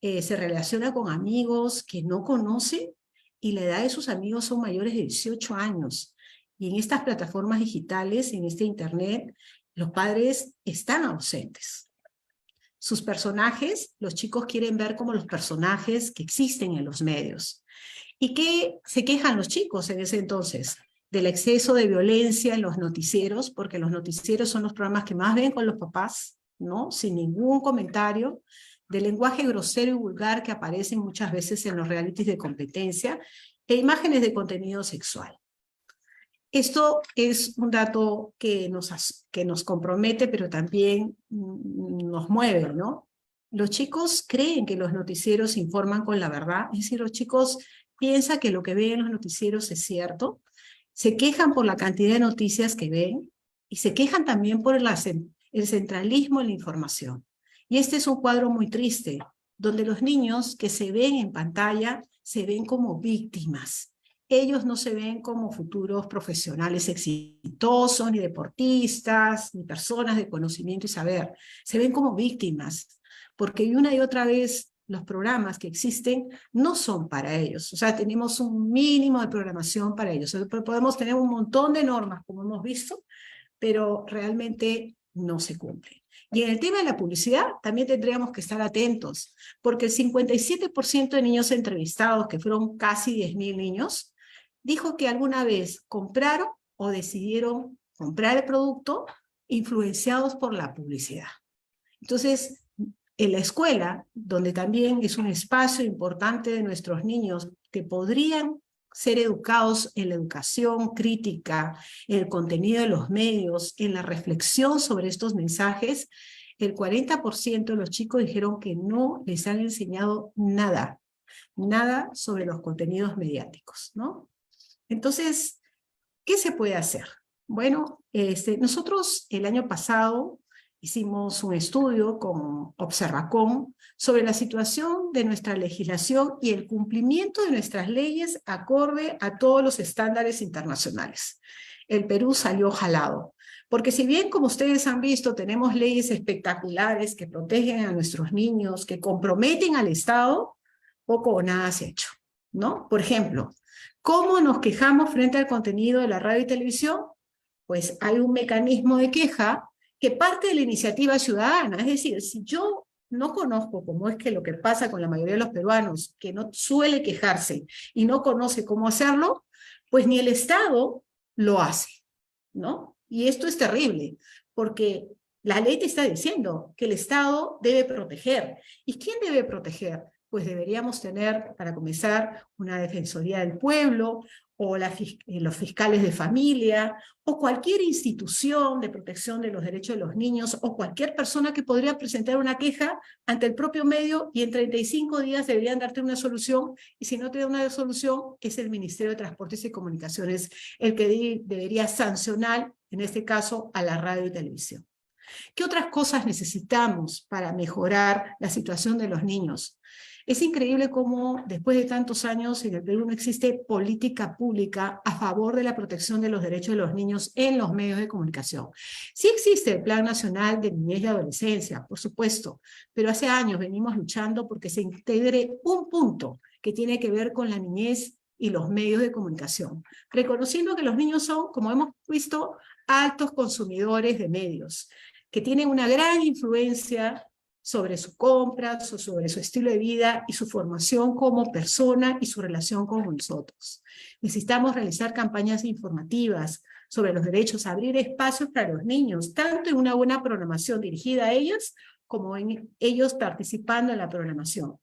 se relaciona con amigos que no conoce, y la edad de sus amigos son mayores de 18 años. Y en estas plataformas digitales, en este Internet, los padres están ausentes. Sus personajes, los chicos quieren ver como los personajes que existen en los medios. ¿Y qué se quejan los chicos en ese entonces? del exceso de violencia en los noticieros, porque los noticieros son los programas que más ven con los papás, ¿no? Sin ningún comentario, del lenguaje grosero y vulgar que aparecen muchas veces en los realities de competencia, e imágenes de contenido sexual. Esto es un dato que nos compromete, pero también nos mueve, ¿no? Los chicos creen que los noticieros informan con la verdad, es decir, los chicos piensan que lo que ven en los noticieros es cierto, se quejan por la cantidad de noticias que ven y se quejan también por el centralismo en la información. Y este es un cuadro muy triste, donde los niños que se ven en pantalla se ven como víctimas. Ellos no se ven como futuros profesionales exitosos, ni deportistas, ni personas de conocimiento y saber. Se ven como víctimas, porque una y otra vez los programas que existen no son para ellos. O sea, tenemos un mínimo de programación para ellos. Podemos tener un montón de normas, como hemos visto, pero realmente no se cumplen. Y en el tema de la publicidad también tendríamos que estar atentos, porque el 57% de niños entrevistados, que fueron casi 10.000 niños, dijo que alguna vez compraron o decidieron comprar el producto influenciados por la publicidad. Entonces, en la escuela, donde también es un espacio importante de nuestros niños que podrían ser educados en la educación crítica, en el contenido de los medios, en la reflexión sobre estos mensajes, el 40% de los chicos dijeron que no les han enseñado nada sobre los contenidos mediáticos, ¿no? Entonces, ¿qué se puede hacer? Bueno, nosotros el año pasado hicimos un estudio con Observacom sobre la situación de nuestra legislación y el cumplimiento de nuestras leyes acorde a todos los estándares internacionales. El Perú salió jalado, porque si bien, como ustedes han visto, tenemos leyes espectaculares que protegen a nuestros niños, que comprometen al Estado, poco o nada se ha hecho, ¿no? Por ejemplo, ¿cómo nos quejamos frente al contenido de la radio y televisión? Pues hay un mecanismo de queja que parte de la iniciativa ciudadana. Es decir, si yo no conozco cómo es que lo que pasa con la mayoría de los peruanos, que no suele quejarse y no conoce cómo hacerlo, pues ni el Estado lo hace, ¿no? Y esto es terrible, porque la ley te está diciendo que el Estado debe proteger. ¿Y quién debe proteger? Pues deberíamos tener, para comenzar, una Defensoría del Pueblo, o los fiscales de familia, o cualquier institución de protección de los derechos de los niños, o cualquier persona que podría presentar una queja ante el propio medio, y en 35 días deberían darte una solución, y si no te da una solución, es el Ministerio de Transportes y Comunicaciones el que debería sancionar, en este caso, a la radio y televisión. ¿Qué otras cosas necesitamos para mejorar la situación de los niños? Es increíble cómo después de tantos años en el Perú no existe política pública a favor de la protección de los derechos de los niños en los medios de comunicación. Sí existe el Plan Nacional de Niñez y Adolescencia, por supuesto, pero hace años venimos luchando porque se integre un punto que tiene que ver con la niñez y los medios de comunicación, reconociendo que los niños son, como hemos visto, altos consumidores de medios, que tienen una gran influencia sobre su compra, sobre su estilo de vida y su formación como persona y su relación con nosotros. Necesitamos realizar campañas informativas sobre los derechos, abrir espacios para los niños, tanto en una buena programación dirigida a ellos, como en ellos participando en la programación.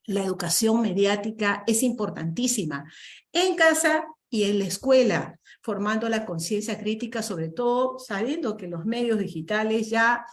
La educación mediática es importantísima en casa y en la escuela, formando la conciencia crítica, sobre todo sabiendo que los medios digitales ya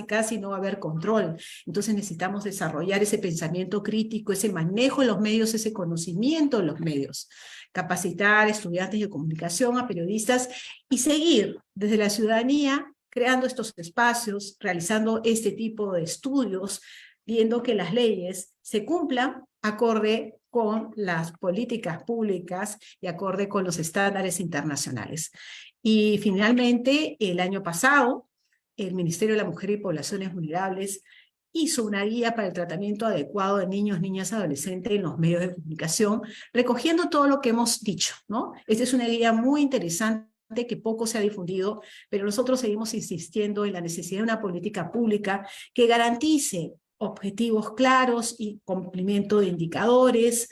casi no va a haber control. Entonces necesitamos desarrollar ese pensamiento crítico, ese manejo de los medios, ese conocimiento de los medios. Capacitar a estudiantes de comunicación, a periodistas, y seguir desde la ciudadanía creando estos espacios, realizando este tipo de estudios, viendo que las leyes se cumplan acorde con las políticas públicas y acorde con los estándares internacionales. Y finalmente, el año pasado, el Ministerio de la Mujer y Poblaciones Vulnerables hizo una guía para el tratamiento adecuado de niños, niñas, adolescentes en los medios de comunicación, recogiendo todo lo que hemos dicho, ¿no? Esta es una guía muy interesante que poco se ha difundido, pero nosotros seguimos insistiendo en la necesidad de una política pública que garantice objetivos claros y cumplimiento de indicadores,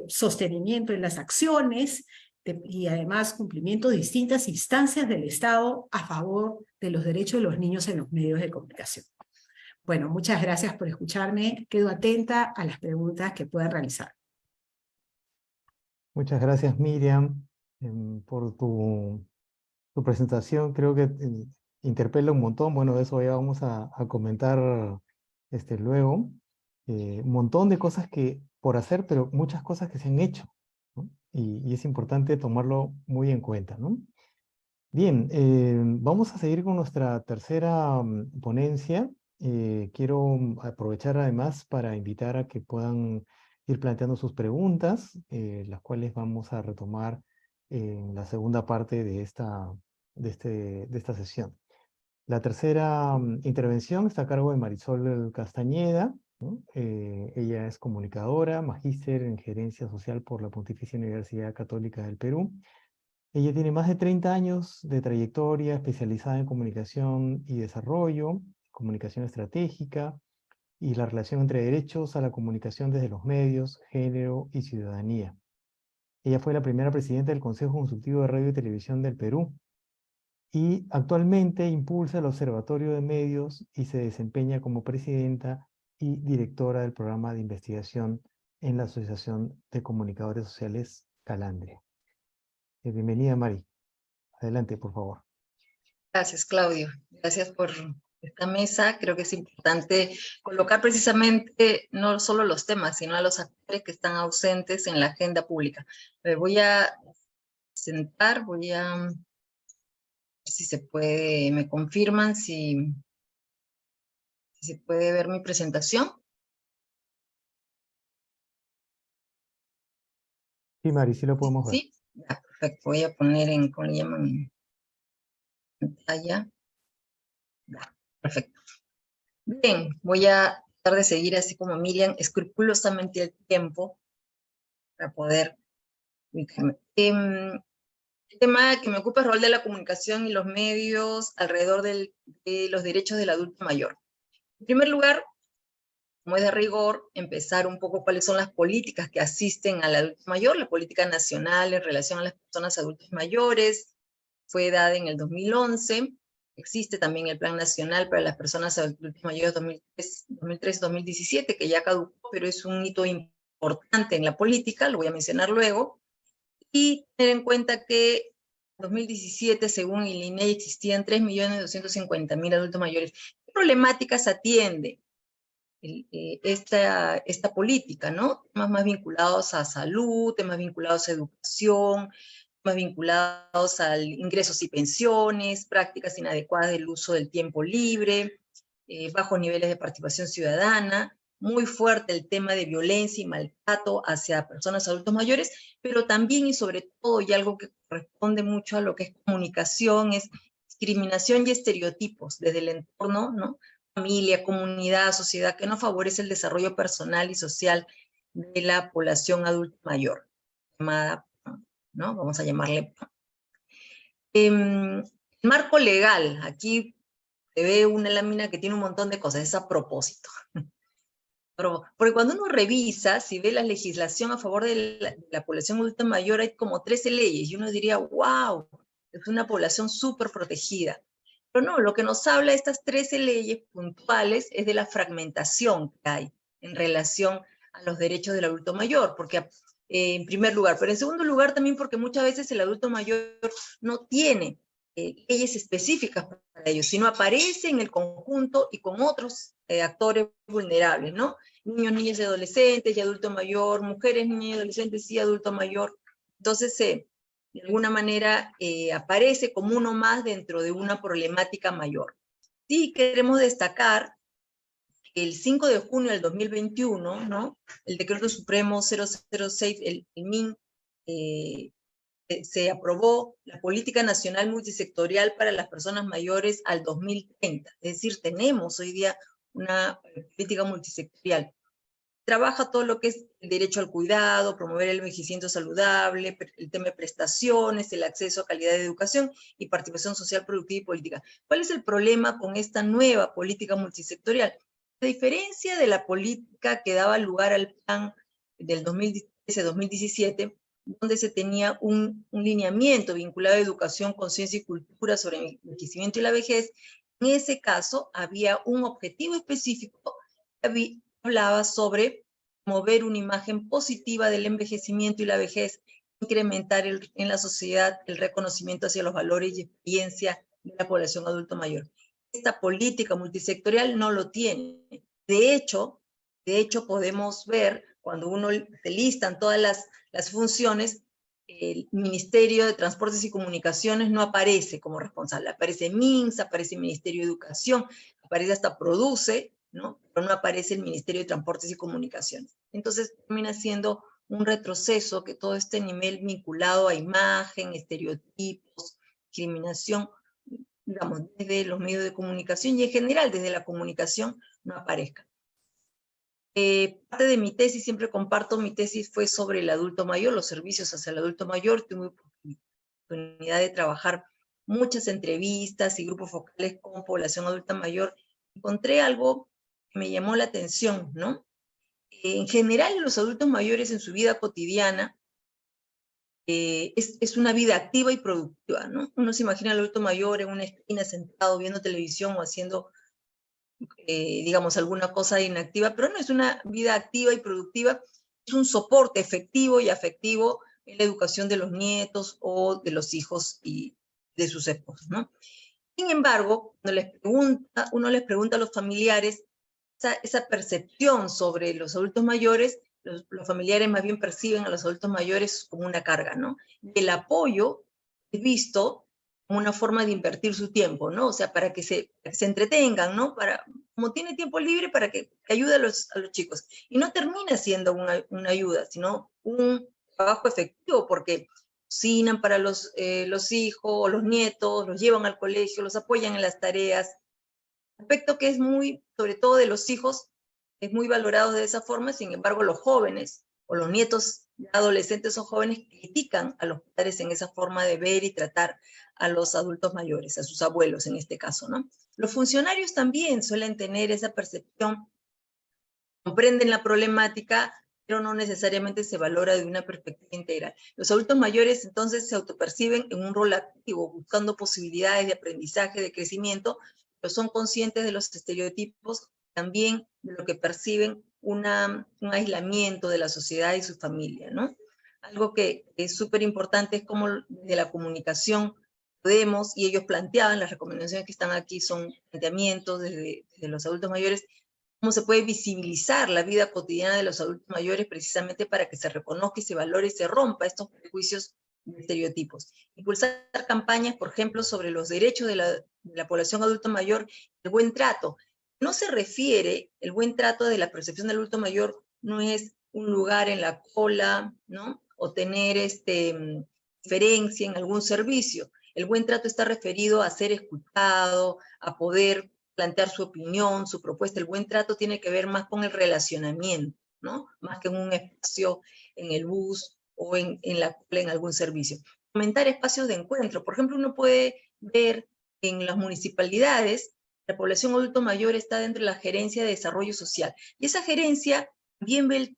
sostenimiento en las acciones, y además cumplimiento de distintas instancias del Estado a favor de los derechos de los niños en los medios de comunicación. Bueno, muchas gracias por escucharme. Quedo atenta a las preguntas que puedan realizar. Muchas gracias, Miriam, por tu presentación. Creo que interpela un montón. Bueno, de eso ya vamos a comentar luego. Un montón de cosas por hacer, pero muchas cosas que se han hecho, ¿no? Y es importante tomarlo muy en cuenta, ¿no? Bien, vamos a seguir con nuestra tercera ponencia. Quiero aprovechar además para invitar a que puedan ir planteando sus preguntas, las cuales vamos a retomar en la segunda parte de esta sesión. La tercera intervención está a cargo de Marisol Castañeda, ¿no? Ella es comunicadora, magíster en Gerencia Social por la Pontificia Universidad Católica del Perú. Ella tiene más de 30 años de trayectoria especializada en comunicación y desarrollo, comunicación estratégica y la relación entre derechos a la comunicación desde los medios, género y ciudadanía. Ella fue la primera presidenta del Consejo Consultivo de Radio y Televisión del Perú y actualmente impulsa el Observatorio de Medios y se desempeña como presidenta y directora del programa de investigación en la Asociación de Comunicadores Sociales Calandria. Bienvenida, Mari. Adelante, por favor. Gracias, Claudio. Gracias por esta mesa. Creo que es importante colocar precisamente no solo los temas, sino a los actores que están ausentes en la agenda pública. Me voy a sentar, voy a ver si se puede, me confirman si se puede ver mi presentación. Sí, Mari, sí lo podemos ver. Sí, ya, perfecto. Voy a poner en, ¿cómo le llaman? Pantalla. Ya, perfecto. Bien, voy a tratar de seguir así como Miriam, escrupulosamente el tiempo para poder ubicarme. El tema que me ocupa es el rol de la comunicación y los medios alrededor de los derechos del adulto mayor. En primer lugar, como es de rigor, empezar un poco cuáles son las políticas que asisten al adulto mayor. La política nacional en relación a las personas adultos mayores fue dada en el 2011. Existe también el Plan Nacional para las Personas Adultas Mayores 2003-2017, que ya caducó, pero es un hito importante en la política, lo voy a mencionar luego. Y tener en cuenta que en 2017, según el INEI, existían 3.250.000 adultos mayores. ¿Qué problemáticas atiende esta política, ¿no? Temas más vinculados a salud, temas vinculados a educación, más vinculados a ingresos y pensiones, prácticas inadecuadas del uso del tiempo libre, bajos niveles de participación ciudadana, muy fuerte el tema de violencia y maltrato hacia personas adultos mayores, pero también y sobre todo, y algo que corresponde mucho a lo que es comunicación, es discriminación y estereotipos desde el entorno, ¿no? Familia, comunidad, sociedad, que no favorece el desarrollo personal y social de la población adulta mayor, llamada, ¿no? Vamos a llamarle. Marco legal, aquí se ve una lámina que tiene un montón de cosas, es a propósito. Porque cuando uno revisa, si ve la legislación a favor de la población adulta mayor, hay como 13 leyes, y uno diría, wow, es una población súper protegida. Pero no, lo que nos habla de estas 13 leyes puntuales es de la fragmentación que hay en relación a los derechos del adulto mayor, porque en primer lugar, pero en segundo lugar también porque muchas veces el adulto mayor no tiene leyes específicas para ellos, sino aparece en el conjunto y con otros actores vulnerables, ¿no? Niños, niñas y adolescentes y adulto mayor, mujeres, niños y adolescentes y adulto mayor. Entonces, de alguna manera, aparece como uno más dentro de una problemática mayor. Sí queremos destacar que el 5 de junio del 2021, ¿no? El Decreto Supremo 006, el MIN, se aprobó la Política Nacional Multisectorial para las Personas Mayores al 2030. Es decir, tenemos hoy día una política multisectorial. Trabaja todo lo que es el derecho al cuidado, promover el envejecimiento saludable, el tema de prestaciones, el acceso a calidad de educación y participación social, productiva y política. ¿Cuál es el problema con esta nueva política multisectorial? A diferencia de la política que daba lugar al plan del 2013-2017, donde se tenía un lineamiento vinculado a educación, conciencia y cultura sobre el envejecimiento y la vejez. En ese caso había un objetivo específico que hablaba sobre promover una imagen positiva del envejecimiento y la vejez, incrementar en la sociedad el reconocimiento hacia los valores y experiencia de la población adulto mayor. Esta política multisectorial no lo tiene. De hecho podemos ver, cuando uno se listan todas las funciones, el Ministerio de Transportes y Comunicaciones no aparece como responsable. Aparece MINSA, aparece el Ministerio de Educación, aparece hasta Produce, ¿no? Pero no aparece el Ministerio de Transportes y Comunicaciones. Entonces termina siendo un retroceso que todo este nivel vinculado a imagen, estereotipos, discriminación, digamos, desde los medios de comunicación y en general desde la comunicación no aparezca. Parte de mi tesis, siempre comparto, mi tesis fue sobre el adulto mayor, los servicios hacia el adulto mayor. Tuve oportunidad de trabajar muchas entrevistas y grupos focales con población adulta mayor. Encontré algo que me llamó la atención, ¿no? En general, los adultos mayores en su vida cotidiana es una vida activa y productiva, ¿no? Uno se imagina al adulto mayor en una esquina sentado viendo televisión o haciendo digamos, alguna cosa inactiva, pero no es una vida activa y productiva, es un soporte efectivo y afectivo en la educación de los nietos o de los hijos y de sus esposos, ¿no? Sin embargo, cuando uno les pregunta a los familiares esa percepción sobre los adultos mayores, los familiares más bien perciben a los adultos mayores como una carga, ¿no? Y el apoyo es visto como una forma de invertir su tiempo, ¿no? O sea, para que se entretengan, ¿no? Como tiene tiempo libre, para que ayude a los chicos. Y no termina siendo una ayuda, sino un trabajo efectivo, porque cocinan para los hijos o los nietos, los llevan al colegio, los apoyan en las tareas. Aspecto que es muy, sobre todo de los hijos, es muy valorado de esa forma. Sin embargo, los jóvenes o los nietos adolescentes o jóvenes critican a los padres en esa forma de ver y tratar a los adultos mayores, a sus abuelos en este caso, ¿no? Los funcionarios también suelen tener esa percepción, comprenden la problemática, pero no necesariamente se valora de una perspectiva integral. Los adultos mayores entonces se autoperciben en un rol activo, buscando posibilidades de aprendizaje, de crecimiento, pero son conscientes de los estereotipos, también de lo que perciben un aislamiento de la sociedad y su familia, ¿no? Algo que es súper importante es cómo de la comunicación podemos, y ellos planteaban, las recomendaciones que están aquí son planteamientos desde los adultos mayores, cómo se puede visibilizar la vida cotidiana de los adultos mayores precisamente para que se reconozca y se valore y se rompa estos prejuicios y estereotipos. Impulsar campañas, por ejemplo, sobre los derechos de la población adulta mayor, el buen trato. No se refiere, el buen trato de la percepción del adulto mayor no es un lugar en la cola, ¿no? O tener diferencia en algún servicio. El buen trato está referido a ser escuchado, a poder plantear su opinión, su propuesta. El buen trato tiene que ver más con el relacionamiento, ¿no? Más que en un espacio en el bus o en algún servicio. Fomentar espacios de encuentro. Por ejemplo, uno puede ver en las municipalidades, la población adulto mayor está dentro de la gerencia de desarrollo social. Y esa gerencia también ve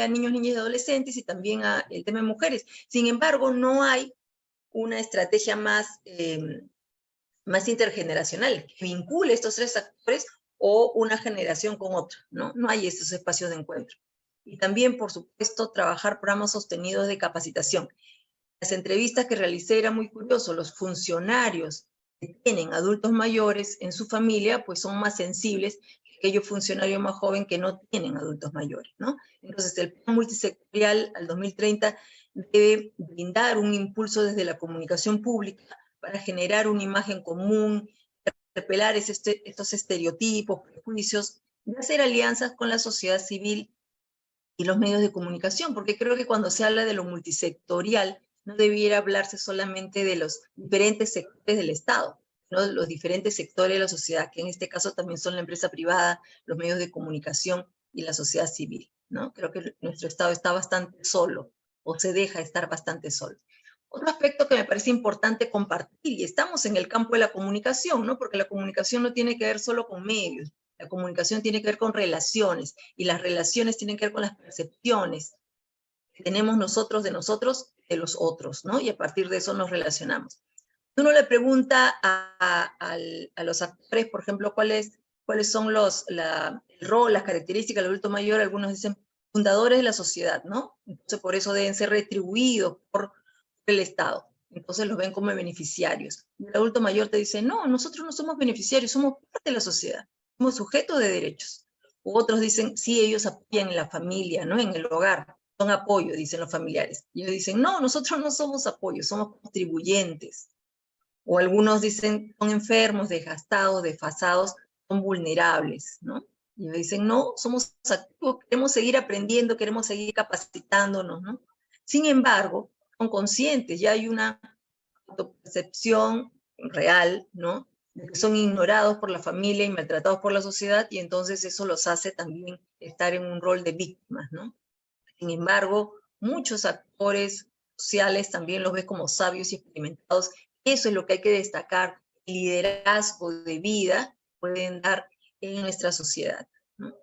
a niños, niñas y adolescentes y también el tema de mujeres. Sin embargo, no hay una estrategia más intergeneracional, que vincule estos tres actores o una generación con otra, ¿no? No hay estos espacios de encuentro. Y también, por supuesto, trabajar programas sostenidos de capacitación. Las entrevistas que realicé era muy curioso, los funcionarios que tienen adultos mayores en su familia, pues son más sensibles que aquellos funcionarios más jóvenes que no tienen adultos mayores, ¿no? Entonces, el plan multisectorial al 2030 debe brindar un impulso desde la comunicación pública para generar una imagen común, repelar estos estereotipos, prejuicios, y hacer alianzas con la sociedad civil y los medios de comunicación, porque creo que cuando se habla de lo multisectorial, no debiera hablarse solamente de los diferentes sectores del Estado, ¿no? Los diferentes sectores de la sociedad, que en este caso también son la empresa privada, los medios de comunicación y la sociedad civil, ¿no? Creo que nuestro Estado está bastante solo, o se deja estar bastante solo. Otro aspecto que me parece importante compartir, y estamos en el campo de la comunicación, ¿no? Porque la comunicación no tiene que ver solo con medios, la comunicación tiene que ver con relaciones, y las relaciones tienen que ver con las percepciones que tenemos nosotros de nosotros, de los otros, ¿no? Y a partir de eso nos relacionamos. Uno le pregunta a los actores, por ejemplo, cuáles son el rol, las características del adulto mayor. Algunos dicen fundadores de la sociedad, ¿no? Entonces por eso deben ser retribuidos por el Estado. Entonces los ven como beneficiarios. El adulto mayor te dice, no, nosotros no somos beneficiarios, somos parte de la sociedad, somos sujetos de derechos. U otros dicen, sí, ellos apoyan en la familia, ¿no? En el hogar, son apoyo, dicen los familiares. Y ellos dicen, no, nosotros no somos apoyo, somos contribuyentes. O algunos dicen, son enfermos, desgastados, desfasados, son vulnerables, ¿no? Y ellos dicen, no, somos activos, queremos seguir aprendiendo, queremos seguir capacitándonos, ¿no? Sin embargo, son conscientes, ya hay una autopercepción real, ¿no? De que son ignorados por la familia y maltratados por la sociedad, y entonces eso los hace también estar en un rol de víctimas, ¿no? Sin embargo, muchos actores sociales también los ves como sabios y experimentados. Eso es lo que hay que destacar, el liderazgo de vida pueden dar en nuestra sociedad, ¿no?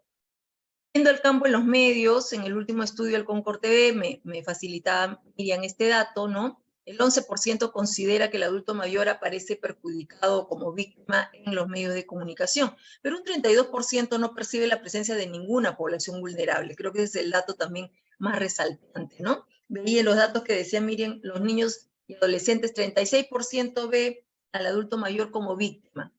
Viendo el campo en los medios, en el último estudio del Concord TV, me facilitaba Miriam este dato, ¿no? El 11% considera que el adulto mayor aparece perjudicado como víctima en los medios de comunicación, pero un 32% no percibe la presencia de ninguna población vulnerable. Creo que ese es el dato también más resaltante, ¿no? Veía los datos que decía Miriam, los niños y adolescentes, 36% ve al adulto mayor como víctima.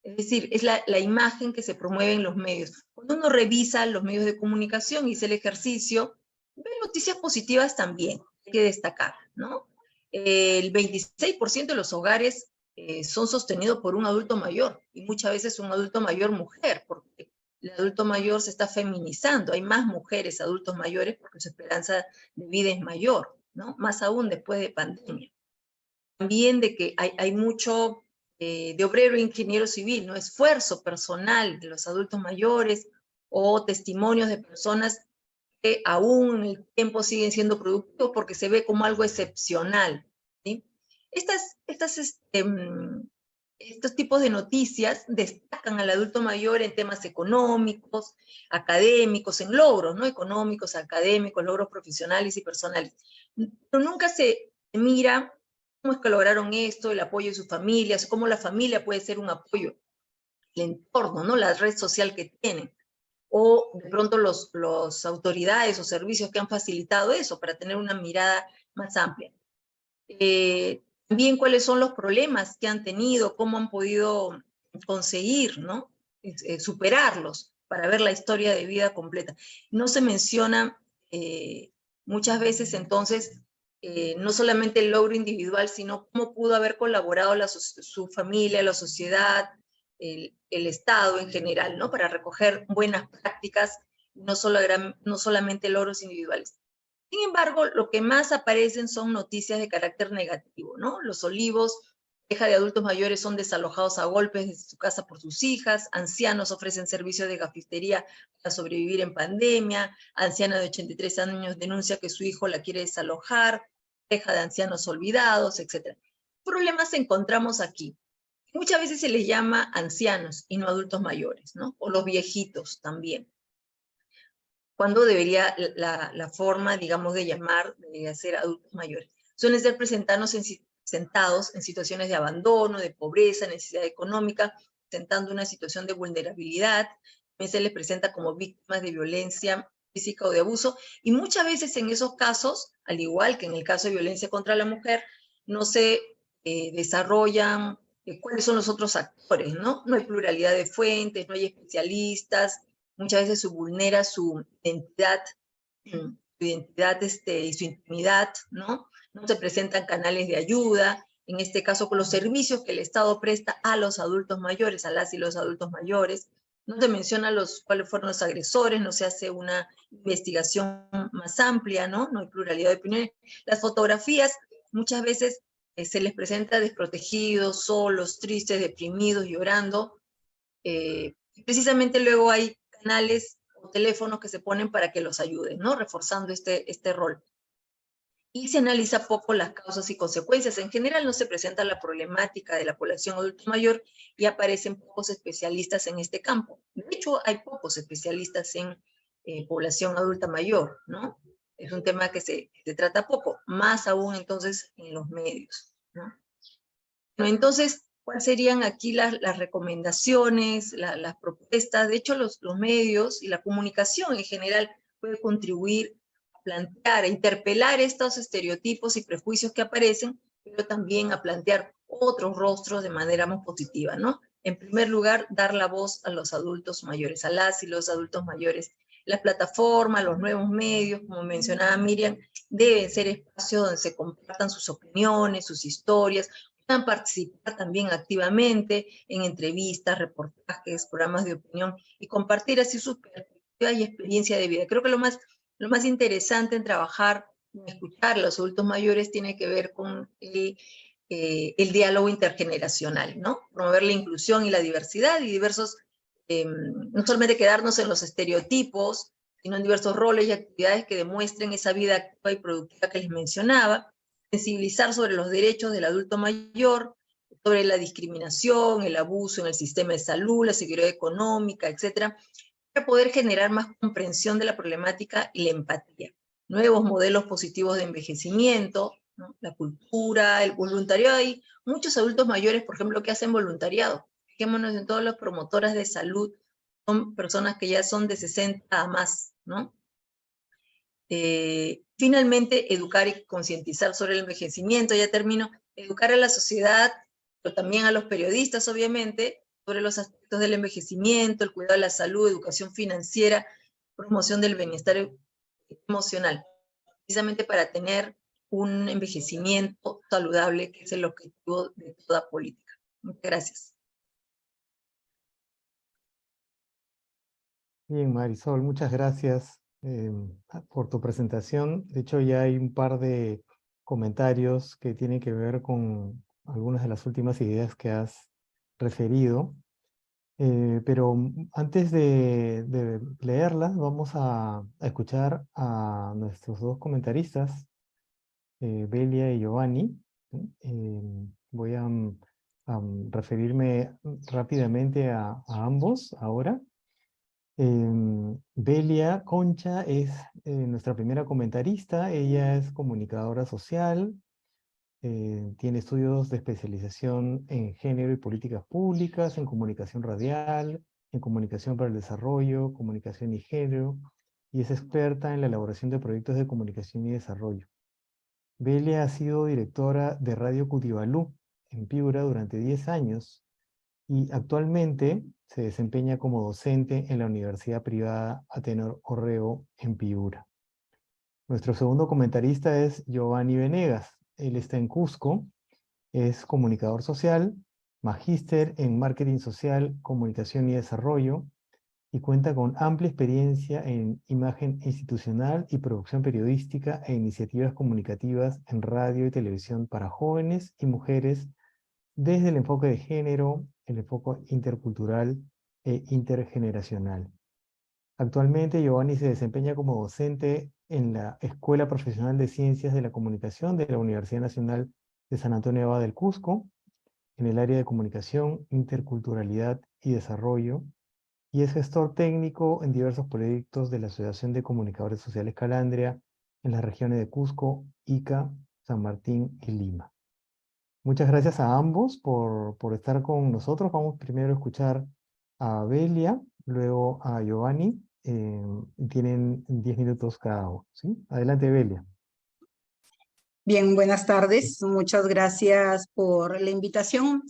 Es decir, es la imagen que se promueve en los medios. Cuando uno revisa los medios de comunicación y hace el ejercicio, ve noticias positivas también, hay que destacar, ¿no? El 26% de los hogares son sostenidos por un adulto mayor, y muchas veces un adulto mayor mujer, porque el adulto mayor se está feminizando, hay más mujeres adultos mayores porque su esperanza de vida es mayor, ¿no? Más aún después de pandemia. También de que hay mucho de obrero e ingeniero civil, ¿no? Esfuerzo personal de los adultos mayores o testimonios de personas que aún en el tiempo siguen siendo productivos porque se ve como algo excepcional, ¿sí? Estos tipos de noticias destacan al adulto mayor en temas económicos, académicos, en logros, ¿no? Económicos, académicos, logros profesionales y personales. Pero nunca se mira cómo es que lograron esto, el apoyo de sus familias, cómo la familia puede ser un apoyo, el entorno, ¿no? La red social que tienen, o de pronto los autoridades o servicios que han facilitado eso para tener una mirada más amplia. También cuáles son los problemas que han tenido, cómo han podido conseguir, ¿no? Superarlos para ver la historia de vida completa. No se menciona muchas veces entonces no solamente el logro individual, sino cómo pudo haber colaborado su familia, la sociedad, el Estado en general, ¿no? Para recoger buenas prácticas, no solamente logros individuales. Sin embargo, lo que más aparecen son noticias de carácter negativo, ¿no? Los Olivos, pareja de adultos mayores son desalojados a golpes de su casa por sus hijas, ancianos ofrecen servicios de gafistería para sobrevivir en pandemia, anciana de 83 años denuncia que su hijo la quiere desalojar, pareja de ancianos olvidados, etc. ¿Qué problemas encontramos aquí? Muchas veces se les llama ancianos y no adultos mayores, ¿no? O los viejitos también. Cuando debería la forma, digamos, de llamar, debería ser adultos mayores. Suelen ser presentados en situaciones de abandono, de pobreza, necesidad económica, presentando una situación de vulnerabilidad. También se les presenta como víctimas de violencia física o de abuso, y muchas veces en esos casos, al igual que en el caso de violencia contra la mujer, no se desarrollan cuáles son los otros actores, ¿no? No hay pluralidad de fuentes, no hay especialistas, muchas veces se vulnera su identidad y su intimidad, ¿no? No se presentan canales de ayuda, en este caso con los servicios que el Estado presta a los adultos mayores, a las y los adultos mayores. No se menciona cuáles fueron los agresores, no se hace una investigación más amplia, ¿no? No hay pluralidad de opiniones. Las fotografías muchas veces se les presenta desprotegidos, solos, tristes, deprimidos, llorando. Precisamente luego hay canales o teléfonos que se ponen para que los ayuden, ¿no? Reforzando este rol. Y se analiza poco las causas y consecuencias. En general no se presenta la problemática de la población adulta mayor y aparecen pocos especialistas en este campo. De hecho, hay pocos especialistas en población adulta mayor, ¿no? Es un tema que se trata poco, más aún entonces en los medios, ¿no? Bueno, entonces, ¿cuáles serían aquí las recomendaciones, las propuestas? De hecho, los medios y la comunicación en general puede contribuir a plantear, a interpelar estos estereotipos y prejuicios que aparecen, pero también a plantear otros rostros de manera más positiva, ¿no? En primer lugar, dar la voz a los adultos mayores, a las y los adultos mayores. Las plataformas, los nuevos medios, como mencionaba Miriam, deben ser espacios donde se compartan sus opiniones, sus historias, puedan participar también activamente en entrevistas, reportajes, programas de opinión y compartir así sus perspectivas y experiencia de vida. Creo que lo más interesante en trabajar, en escuchar a los adultos mayores tiene que ver con el diálogo intergeneracional, ¿no? Promover la inclusión y la diversidad y diversos, no solamente quedarnos en los estereotipos, sino en diversos roles y actividades que demuestren esa vida activa y productiva que les mencionaba, sensibilizar sobre los derechos del adulto mayor, sobre la discriminación, el abuso en el sistema de salud, la seguridad económica, etcétera, para poder generar más comprensión de la problemática y la empatía. Nuevos modelos positivos de envejecimiento, ¿no? La cultura, el voluntariado. Hay muchos adultos mayores, por ejemplo, que hacen voluntariado. Fijémonos en todas las promotoras de salud, son personas que ya son de 60 a más, ¿no? Finalmente, educar y concientizar sobre el envejecimiento, ya termino, educar a la sociedad, pero también a los periodistas, obviamente, sobre los aspectos del envejecimiento, el cuidado de la salud, educación financiera, promoción del bienestar emocional, precisamente para tener un envejecimiento saludable, que es el objetivo de toda política. Muchas gracias. Bien, Marisol, muchas gracias por tu presentación. De hecho, ya hay un par de comentarios que tienen que ver con algunas de las últimas ideas que has referido. Pero antes de leerlas, vamos a escuchar a nuestros dos comentaristas, Belia y Giovanni. Voy a referirme rápidamente a ambos ahora. Belia Concha es nuestra primera comentarista. Ella es comunicadora social, tiene estudios de especialización en género y políticas públicas, en comunicación radial, en comunicación para el desarrollo, comunicación y género, y es experta en la elaboración de proyectos de comunicación y desarrollo. Belia ha sido directora de Radio Cutibalú en Piura durante 10 años y actualmente se desempeña como docente en la Universidad Privada Atenor Orrego en Piura. Nuestro segundo comentarista es Giovanni Venegas. Él está en Cusco, es comunicador social, magíster en marketing social, comunicación y desarrollo, y cuenta con amplia experiencia en imagen institucional y producción periodística e iniciativas comunicativas en radio y televisión para jóvenes y mujeres, desde el enfoque de género, el enfoque intercultural e intergeneracional. Actualmente Giovanni se desempeña como docente en la Escuela Profesional de Ciencias de la Comunicación de la Universidad Nacional de San Antonio Abad del Cusco, en el área de comunicación, interculturalidad y desarrollo, y es gestor técnico en diversos proyectos de la Asociación de Comunicadores Sociales Calandria en las regiones de Cusco, Ica, San Martín y Lima. Muchas gracias a ambos por estar con nosotros. Vamos primero a escuchar a Belia, luego a Giovanni. Tienen 10 minutos cada uno, ¿sí? Adelante, Belia. Bien, buenas tardes. Muchas gracias por la invitación.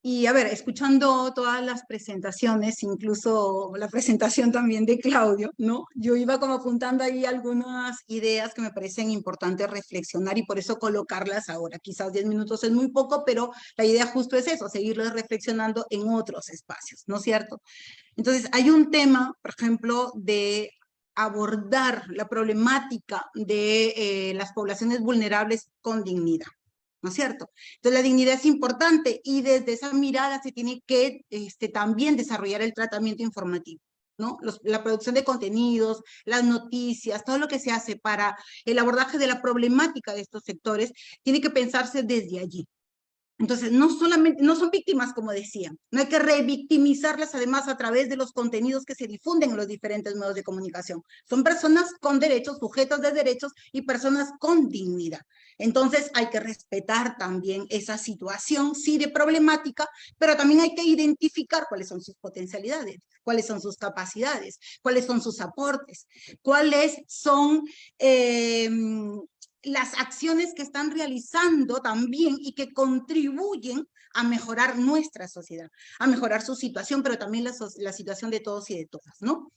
Y a ver, escuchando todas las presentaciones, incluso la presentación también de Claudio, ¿no? Yo iba como apuntando ahí algunas ideas que me parecen importantes reflexionar y por eso colocarlas ahora. Quizás 10 minutos es muy poco, pero la idea justo es eso, seguirlas reflexionando en otros espacios, ¿no es cierto? Entonces, hay un tema, por ejemplo, de abordar la problemática de las poblaciones vulnerables con dignidad, ¿no es cierto? Entonces la dignidad es importante y desde esa mirada se tiene que también desarrollar el tratamiento informativo, ¿no? La producción de contenidos, las noticias, todo lo que se hace para el abordaje de la problemática de estos sectores tiene que pensarse desde allí. Entonces, no solamente, no son víctimas, como decía, no hay que revictimizarlas además a través de los contenidos que se difunden en los diferentes medios de comunicación. Son personas con derechos, sujetos de derechos y personas con dignidad. Entonces, hay que respetar también esa situación, sí, de problemática, pero también hay que identificar cuáles son sus potencialidades, cuáles son sus capacidades, cuáles son sus aportes, cuáles son las acciones que están realizando también y que contribuyen a mejorar nuestra sociedad, a mejorar su situación, pero también la situación de todos y de todas, ¿no?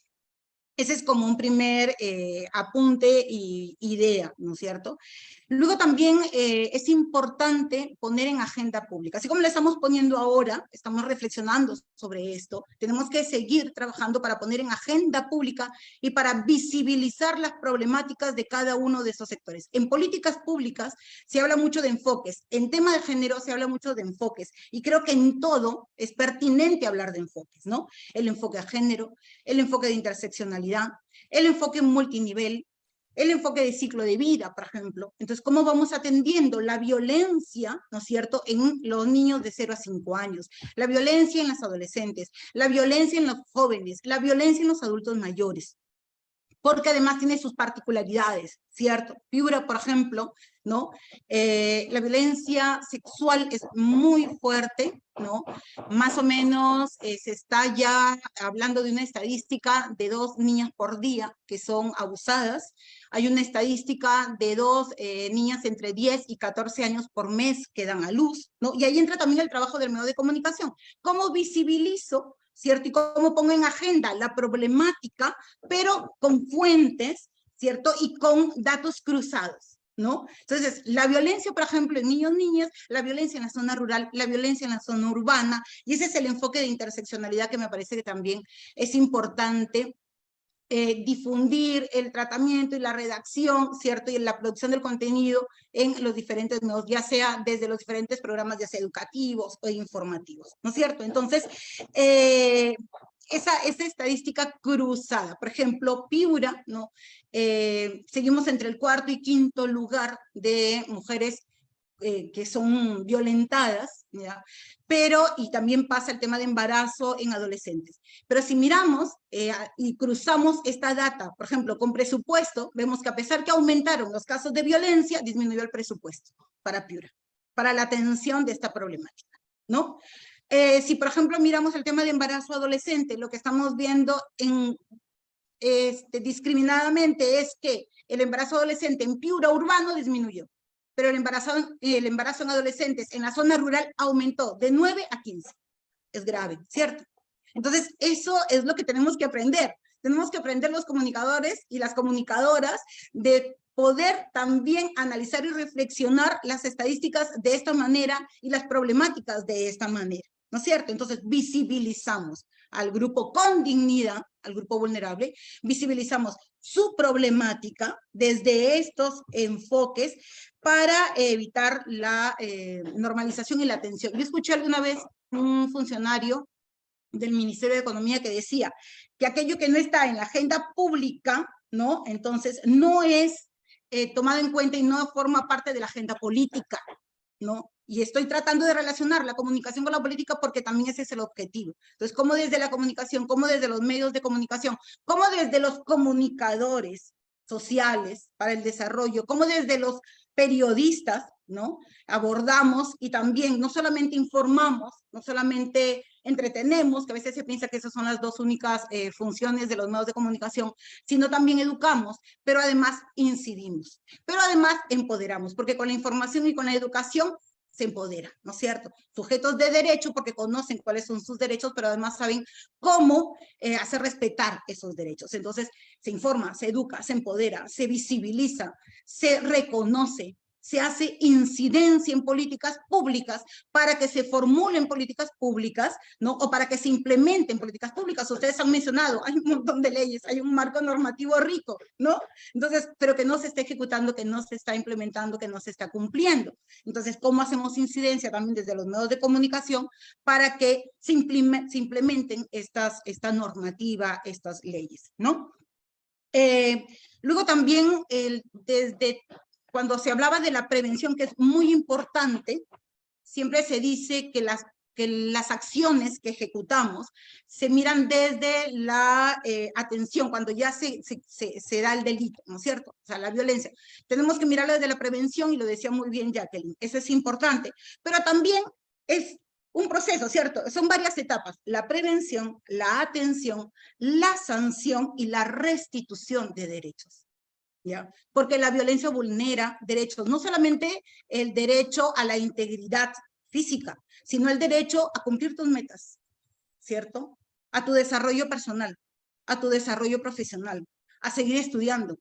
Ese es como un primer apunte y idea, ¿no es cierto? Luego también es importante poner en agenda pública. Así como lo estamos poniendo ahora, estamos reflexionando sobre esto, tenemos que seguir trabajando para poner en agenda pública y para visibilizar las problemáticas de cada uno de esos sectores. En políticas públicas se habla mucho de enfoques, en tema de género se habla mucho de enfoques, y creo que en todo es pertinente hablar de enfoques, ¿no? El enfoque a género, el enfoque de interseccionalidad, el enfoque multinivel, el enfoque de ciclo de vida, por ejemplo. Entonces, ¿cómo vamos atendiendo la violencia, ¿no es cierto?, en los niños de 0 a 5 años, la violencia en las adolescentes, la violencia en los jóvenes, la violencia en los adultos mayores? Porque además tiene sus particularidades, ¿cierto? Piura, por ejemplo, ¿no? La violencia sexual es muy fuerte, ¿no? Más o menos se está ya hablando de una estadística de 2 niñas por día que son abusadas. Hay una estadística de 2 niñas entre 10 y 14 años por mes que dan a luz, ¿no? Y ahí entra también el trabajo del medio de comunicación. ¿Cómo visibilizo, cierto? Y cómo pongo en agenda la problemática, pero con fuentes, ¿cierto? Y con datos cruzados, ¿no? Entonces, la violencia, por ejemplo, en niños, niñas, la violencia en la zona rural, la violencia en la zona urbana, y ese es el enfoque de interseccionalidad que me parece que también es importante difundir el tratamiento y la redacción, ¿cierto? Y la producción del contenido en los diferentes medios, ya sea desde los diferentes programas, ya sea educativos o informativos, ¿no es cierto? Entonces, esa estadística cruzada, por ejemplo, Piura, ¿no? Seguimos entre el 4º y 5º lugar de mujeres que son violentadas, ¿ya? Pero, y también pasa el tema de embarazo en adolescentes. Pero si miramos y cruzamos esta data, por ejemplo, con presupuesto, vemos que a pesar que aumentaron los casos de violencia, disminuyó el presupuesto para Piura, para la atención de esta problemática, ¿no? Si, por ejemplo, miramos el tema de embarazo adolescente, lo que estamos viendo discriminadamente es que el embarazo adolescente en Piura urbano disminuyó, pero el embarazo en adolescentes en la zona rural aumentó de 9 a 15. Es grave, ¿cierto? Entonces, eso es lo que tenemos que aprender. Tenemos que aprender los comunicadores y las comunicadoras de poder también analizar y reflexionar las estadísticas de esta manera y las problemáticas de esta manera, ¿no es cierto? Entonces, visibilizamos al grupo con dignidad, al grupo vulnerable, visibilizamos su problemática desde estos enfoques para evitar la normalización y la atención. Yo escuché alguna vez un funcionario del Ministerio de Economía que decía que aquello que no está en la agenda pública, ¿no? Entonces no es tomado en cuenta y no forma parte de la agenda política, ¿no? Y estoy tratando de relacionar la comunicación con la política porque también ese es el objetivo. Entonces, ¿cómo desde la comunicación, cómo desde los medios de comunicación, cómo desde los comunicadores sociales para el desarrollo, cómo desde los periodistas, ¿no? Abordamos y también no solamente informamos, no solamente entretenemos, que a veces se piensa que esas son las 2 únicas funciones de los medios de comunicación, sino también educamos, pero además incidimos, pero además empoderamos, porque con la información y con la educación se empodera, ¿no es cierto? Sujetos de derecho porque conocen cuáles son sus derechos, pero además saben cómo hacer respetar esos derechos. Entonces, se informa, se educa, se empodera, se visibiliza, se reconoce, se hace incidencia en políticas públicas para que se formulen políticas públicas, ¿no? O para que se implementen políticas públicas. Ustedes han mencionado, hay un montón de leyes, hay un marco normativo rico, ¿no? Entonces, pero que no se está ejecutando, que no se está implementando, que no se está cumpliendo. Entonces, ¿cómo hacemos incidencia también desde los medios de comunicación para que se implementen esta normativa, estas leyes, ¿no? Luego también, desde cuando se hablaba de la prevención, que es muy importante, siempre se dice que las acciones que ejecutamos se miran desde la atención, cuando ya se da el delito, ¿no es cierto? O sea, la violencia. Tenemos que mirarlo desde la prevención, y lo decía muy bien Jacqueline, eso es importante, pero también es un proceso, ¿cierto? Son varias etapas: la prevención, la atención, la sanción y la restitución de derechos, ¿ya? Porque la violencia vulnera derechos, no solamente el derecho a la integridad física, sino el derecho a cumplir tus metas, ¿cierto? A tu desarrollo personal, a tu desarrollo profesional, a seguir estudiando,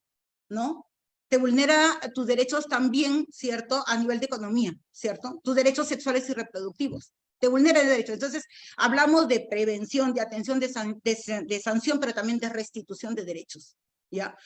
¿no? Te vulnera tus derechos también, ¿cierto? A nivel de economía, ¿cierto? Tus derechos sexuales y reproductivos. Te vulnera el derecho. Entonces, hablamos de prevención, de atención, de sanción, pero también de restitución de derechos, ¿ya?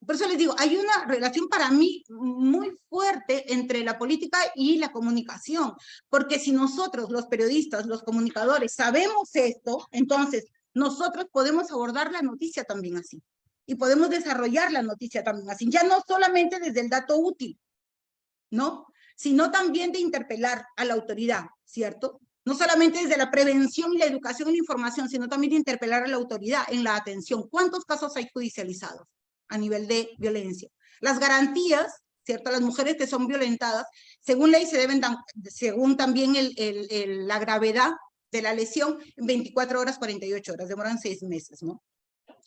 Por eso les digo, hay una relación para mí muy fuerte entre la política y la comunicación, porque si nosotros, los periodistas, los comunicadores, sabemos esto, entonces nosotros podemos abordar la noticia también así, y podemos desarrollar la noticia también así, ya no solamente desde el dato útil, ¿no? Sino también de interpelar a la autoridad, ¿cierto? No solamente desde la prevención y la educación y la información, sino también de interpelar a la autoridad en la atención. ¿Cuántos casos hay judicializados a nivel de violencia? Las garantías, ¿cierto? Las mujeres que son violentadas, según ley se deben dar, según también la gravedad de la lesión, 24 horas, 48 horas, demoran 6 meses, ¿no?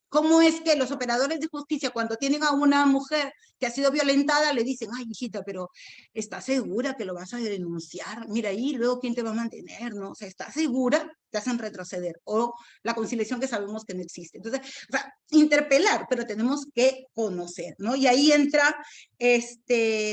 ¿Cómo es que los operadores de justicia, cuando tienen a una mujer que ha sido violentada, le dicen, ay, hijita, pero ¿estás segura que lo vas a denunciar? Mira ahí, luego, ¿quién te va a mantener? ¿No? O sea, ¿estás segura? Te hacen retroceder. O la conciliación, que sabemos que no existe. Entonces, o sea, interpelar, pero tenemos que conocer, ¿no? Y ahí entra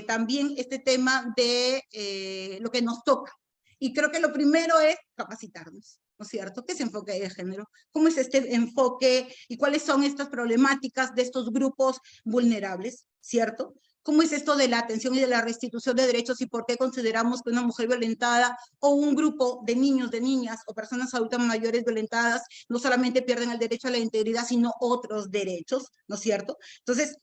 también este tema de lo que nos toca. Y creo que lo primero es capacitarnos, ¿no es cierto? ¿Qué es enfoque de género? ¿Cómo es este enfoque y cuáles son estas problemáticas de estos grupos vulnerables, ¿cierto? ¿Cómo es esto de la atención y de la restitución de derechos, y por qué consideramos que una mujer violentada o un grupo de niños, de niñas o personas adultas mayores violentadas no solamente pierden el derecho a la integridad, sino otros derechos, ¿no es cierto? Entonces,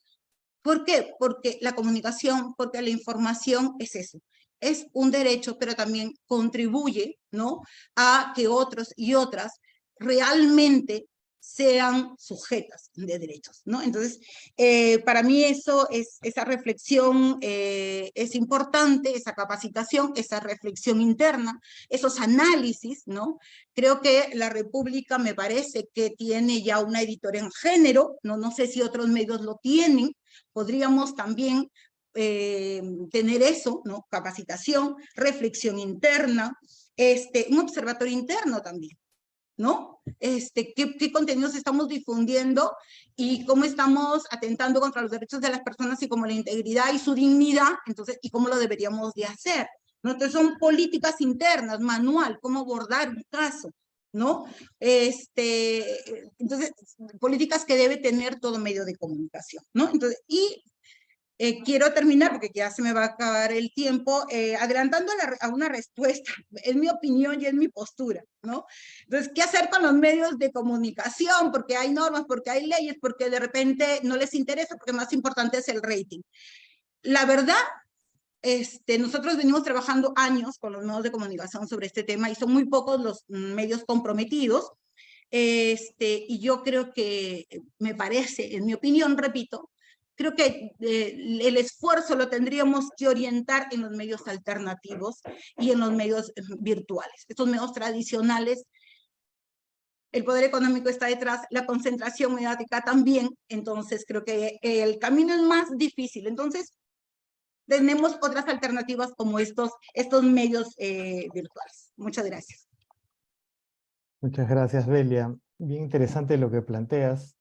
¿por qué? Porque la comunicación, porque la información es eso. Es un derecho, pero también contribuye, ¿no?, a que otros y otras realmente sean sujetas de derechos, ¿no? Entonces, para mí esa reflexión es importante, esa capacitación, esa reflexión interna, esos análisis, ¿no? Creo que La República me parece que tiene ya una editorial en género, no sé si otros medios lo tienen. Podríamos también tener eso, ¿no? Capacitación, reflexión interna, un observatorio interno también, ¿no? ¿Qué contenidos estamos difundiendo y cómo estamos atentando contra los derechos de las personas, y como la integridad y su dignidad, entonces, y cómo lo deberíamos de hacer, ¿no? Entonces son políticas internas, manual, cómo abordar un caso, ¿no? Entonces, políticas que debe tener todo medio de comunicación, ¿no? Entonces, quiero terminar, porque ya se me va a acabar el tiempo, adelantando a una respuesta. Es mi opinión y es mi postura, ¿no? Entonces, ¿qué hacer con los medios de comunicación? Porque hay normas, porque hay leyes, porque de repente no les interesa, porque más importante es el rating. La verdad, nosotros venimos trabajando años con los medios de comunicación sobre este tema, y son muy pocos los medios comprometidos. Y yo creo que, me parece, en mi opinión, repito, creo que el esfuerzo lo tendríamos que orientar en los medios alternativos y en los medios virtuales. Estos medios tradicionales, el poder económico está detrás, la concentración mediática también, entonces creo que el camino es más difícil. Entonces, tenemos otras alternativas como estos medios virtuales. Muchas gracias. Muchas gracias, Belia. Bien interesante lo que planteas.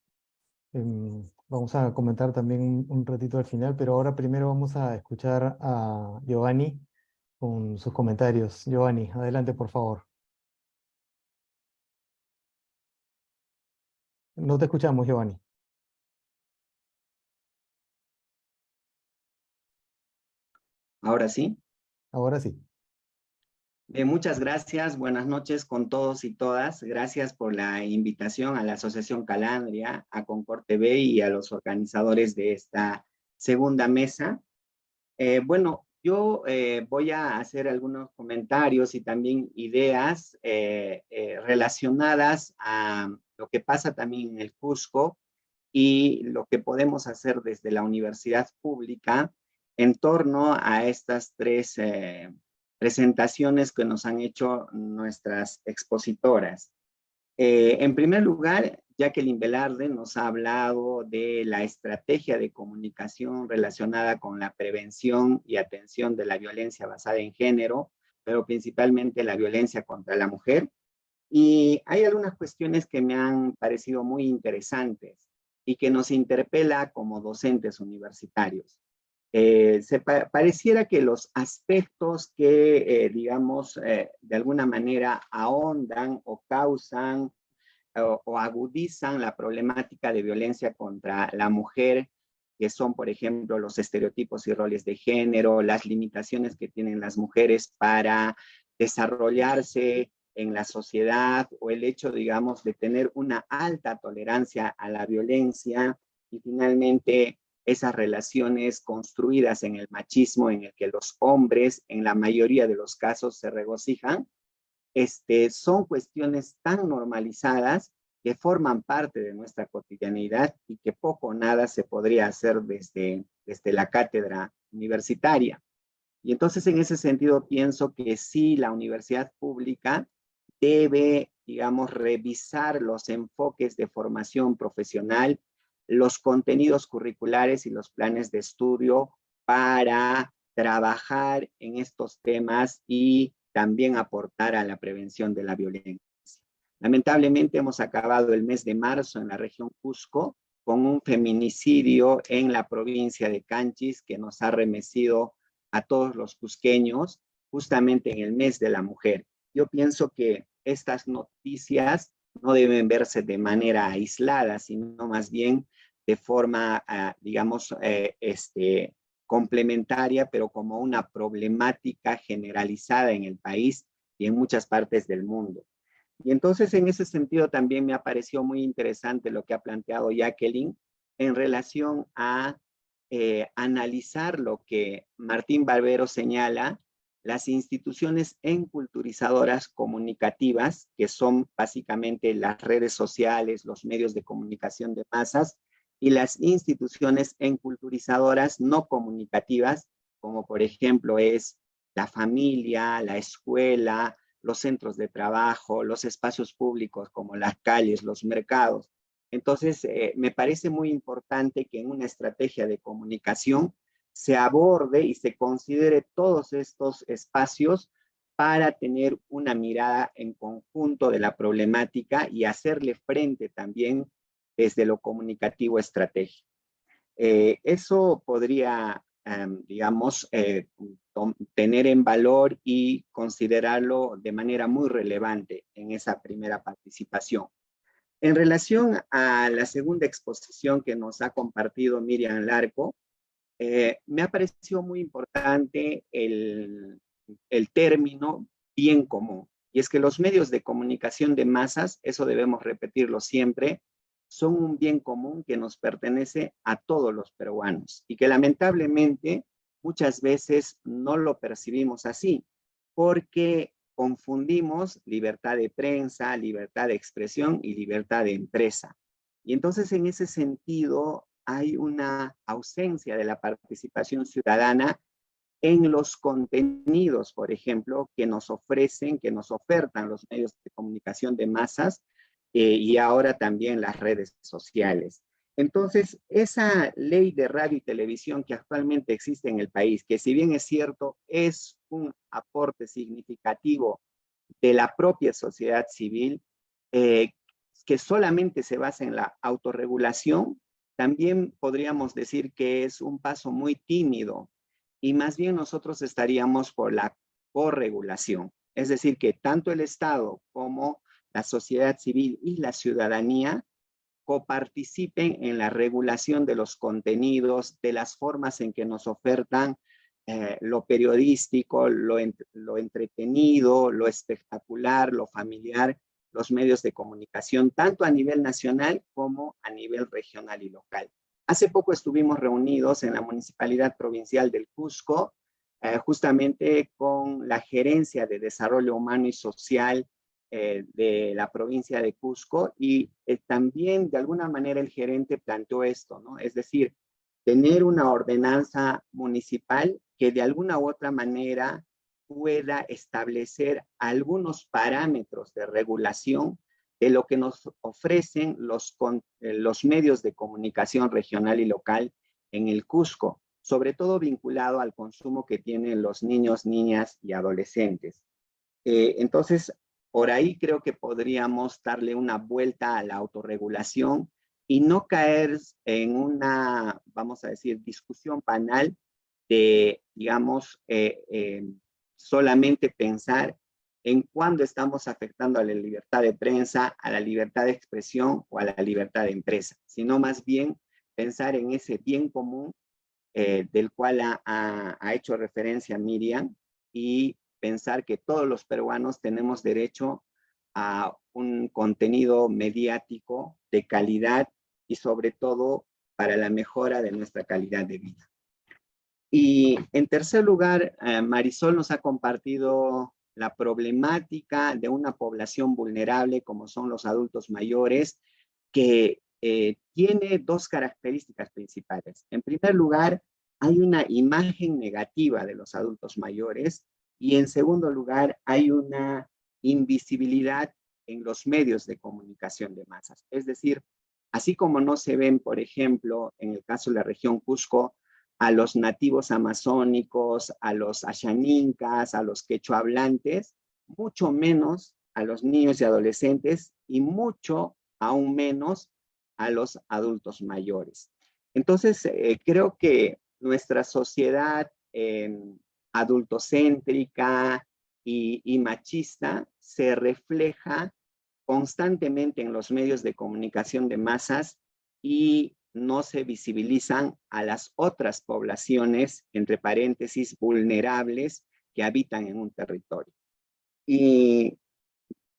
Vamos a comentar también un ratito al final, pero ahora primero vamos a escuchar a Giovanni con sus comentarios. Giovanni, adelante, por favor. No te escuchamos, Giovanni. Ahora sí. Ahora sí. Bien, muchas gracias. Buenas noches con todos y todas. Gracias por la invitación a la Asociación Calandria, a Concord TV y a los organizadores de esta segunda mesa. Bueno, Yo voy a hacer algunos comentarios y también ideas relacionadas a lo que pasa también en el Cusco y lo que podemos hacer desde la universidad pública en torno a estas tres presentaciones que nos han hecho nuestras expositoras. En primer lugar, Jacqueline Velarde nos ha hablado de la estrategia de comunicación relacionada con la prevención y atención de la violencia basada en género, pero principalmente la violencia contra la mujer. Y hay algunas cuestiones que me han parecido muy interesantes y que nos interpela como docentes universitarios. Pareciera que los aspectos que, digamos, de alguna manera ahondan o causan o agudizan la problemática de violencia contra la mujer, que son, por ejemplo, los estereotipos y roles de género, las limitaciones que tienen las mujeres para desarrollarse en la sociedad, o el hecho, digamos, de tener una alta tolerancia a la violencia, y finalmente esas relaciones construidas en el machismo en el que los hombres, en la mayoría de los casos, se regocijan, son cuestiones tan normalizadas que forman parte de nuestra cotidianidad y que poco o nada se podría hacer desde la cátedra universitaria. Y entonces, en ese sentido, pienso que sí, la universidad pública debe, digamos, revisar los enfoques de formación profesional, los contenidos curriculares y los planes de estudio para trabajar en estos temas y también aportar a la prevención de la violencia. Lamentablemente hemos acabado el mes de marzo en la región Cusco con un feminicidio en la provincia de Canchis que nos ha remecido a todos los cusqueños justamente en el mes de la mujer. Yo pienso que estas noticias no deben verse de manera aislada, sino más bien de forma, digamos, complementaria, pero como una problemática generalizada en el país y en muchas partes del mundo. Y entonces, en ese sentido, también me ha parecido muy interesante lo que ha planteado Jacqueline en relación a analizar lo que Martín Barbero señala, las instituciones enculturizadoras comunicativas, que son básicamente las redes sociales, los medios de comunicación de masas, y las instituciones enculturizadoras no comunicativas, como por ejemplo es la familia, la escuela, los centros de trabajo, los espacios públicos como las calles, los mercados. Entonces, me parece muy importante que en una estrategia de comunicación se aborde y se considere todos estos espacios para tener una mirada en conjunto de la problemática y hacerle frente también desde lo comunicativo estratégico. Eso podría, digamos, tener en valor y considerarlo de manera muy relevante en esa primera participación. En relación a la segunda exposición que nos ha compartido Miriam Larco, me ha parecido muy importante el término bien común. Y es que los medios de comunicación de masas, eso debemos repetirlo siempre, son un bien común que nos pertenece a todos los peruanos y que lamentablemente muchas veces no lo percibimos así, porque confundimos libertad de prensa, libertad de expresión y libertad de empresa. Y entonces, en ese sentido, hay una ausencia de la participación ciudadana en los contenidos, por ejemplo, que nos ofrecen, que nos ofertan los medios de comunicación de masas y ahora también las redes sociales. Entonces, esa ley de radio y televisión que actualmente existe en el país, que si bien es cierto, es un aporte significativo de la propia sociedad civil, que solamente se basa en la autorregulación, también podríamos decir que es un paso muy tímido y más bien nosotros estaríamos por la corregulación. Es decir, que tanto el Estado como la sociedad civil y la ciudadanía coparticipen en la regulación de los contenidos, de las formas en que nos ofertan lo periodístico, lo entretenido, lo espectacular, lo familiar, los medios de comunicación, tanto a nivel nacional como a nivel regional y local. Hace poco estuvimos reunidos en la Municipalidad Provincial del Cusco justamente con la Gerencia de Desarrollo Humano y Social de la provincia de Cusco, y también de alguna manera el gerente planteó esto, ¿no? Es decir, tener una ordenanza municipal que de alguna u otra manera pueda establecer algunos parámetros de regulación de lo que nos ofrecen los medios de comunicación regional y local en el Cusco, sobre todo vinculado al consumo que tienen los niños, niñas y adolescentes. Entonces, por ahí creo que podríamos darle una vuelta a la autorregulación y no caer en una, vamos a decir, discusión banal de, digamos, solamente pensar en cuándo estamos afectando a la libertad de prensa, a la libertad de expresión o a la libertad de empresa, sino más bien pensar en ese bien común del cual ha hecho referencia Miriam, y pensar que todos los peruanos tenemos derecho a un contenido mediático de calidad y sobre todo para la mejora de nuestra calidad de vida. Y en tercer lugar, Marisol nos ha compartido la problemática de una población vulnerable como son los adultos mayores, que tiene dos características principales. En primer lugar, hay una imagen negativa de los adultos mayores, y en segundo lugar, hay una invisibilidad en los medios de comunicación de masas. Es decir, así como no se ven, por ejemplo, en el caso de la región Cusco, a los nativos amazónicos, a los ashanincas, a los quechua hablantes, mucho menos a los niños y adolescentes, y mucho aún menos a los adultos mayores. Entonces, creo que nuestra sociedad adultocéntrica y machista se refleja constantemente en los medios de comunicación de masas, y no se visibilizan a las otras poblaciones, entre paréntesis, vulnerables, que habitan en un territorio. Y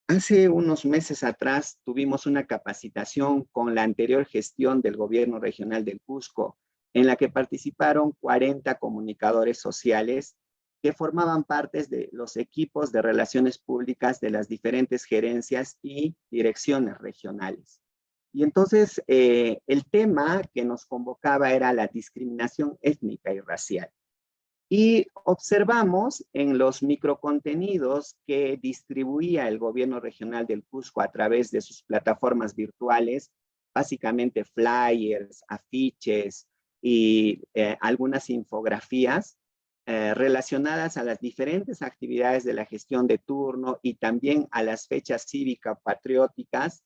hace unos meses atrás tuvimos una capacitación con la anterior gestión del gobierno regional del Cusco, en la que participaron 40 comunicadores sociales que formaban parte de los equipos de relaciones públicas de las diferentes gerencias y direcciones regionales. Y entonces el tema que nos convocaba era la discriminación étnica y racial. Y observamos en los microcontenidos que distribuía el gobierno regional del Cusco a través de sus plataformas virtuales, básicamente flyers, afiches y algunas infografías relacionadas a las diferentes actividades de la gestión de turno y también a las fechas cívico-patrióticas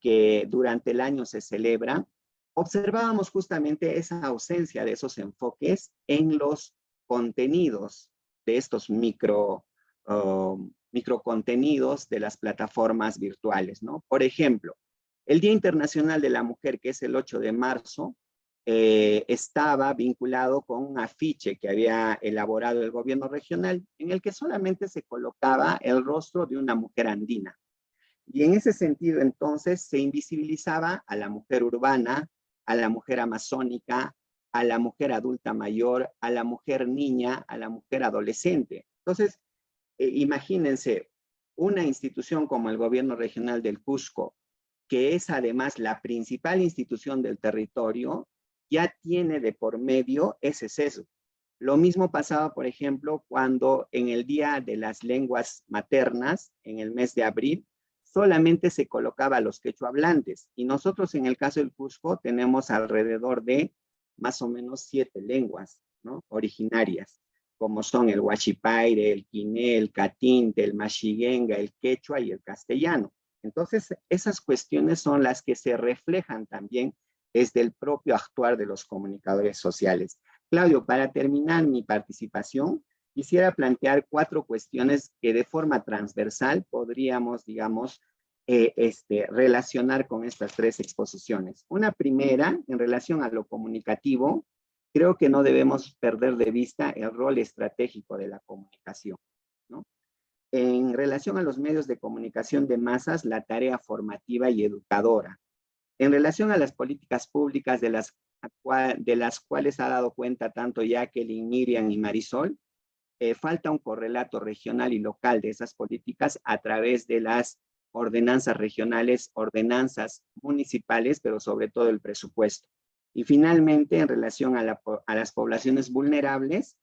que durante el año se celebran. Observábamos justamente esa ausencia de esos enfoques en los contenidos de estos microcontenidos de las plataformas virtuales, ¿no? Por ejemplo, el Día Internacional de la Mujer, que es el 8 de marzo, estaba vinculado con un afiche que había elaborado el gobierno regional, en el que solamente se colocaba el rostro de una mujer andina. Y en ese sentido, entonces, se invisibilizaba a la mujer urbana, a la mujer amazónica, a la mujer adulta mayor, a la mujer niña, a la mujer adolescente. Entonces, imagínense, una institución como el gobierno regional del Cusco, que es además la principal institución del territorio, ya tiene de por medio ese sesgo. Lo mismo pasaba, por ejemplo, cuando en el Día de las Lenguas Maternas, en el mes de abril, solamente se colocaba a los quechua hablantes. Y nosotros en el caso del Cusco tenemos alrededor de más o menos 7 lenguas, ¿no?, originarias, como son el huachipaire, el quiné, el catinte, el mashiguenga, el quechua y el castellano. Entonces, esas cuestiones son las que se reflejan también desde el propio actuar de los comunicadores sociales. Claudio, para terminar mi participación, quisiera plantear 4 cuestiones que de forma transversal podríamos, digamos, relacionar con estas 3 exposiciones. Una primera, en relación a lo comunicativo, creo que no debemos perder de vista el rol estratégico de la comunicación, ¿no? En relación a los medios de comunicación de masas, la tarea formativa y educadora. En relación a las políticas públicas de las cuales ha dado cuenta tanto Jacqueline, Miriam y Marisol, falta un correlato regional y local de esas políticas a través de las ordenanzas regionales, ordenanzas municipales, pero sobre todo el presupuesto. Y finalmente, en relación a las poblaciones vulnerables,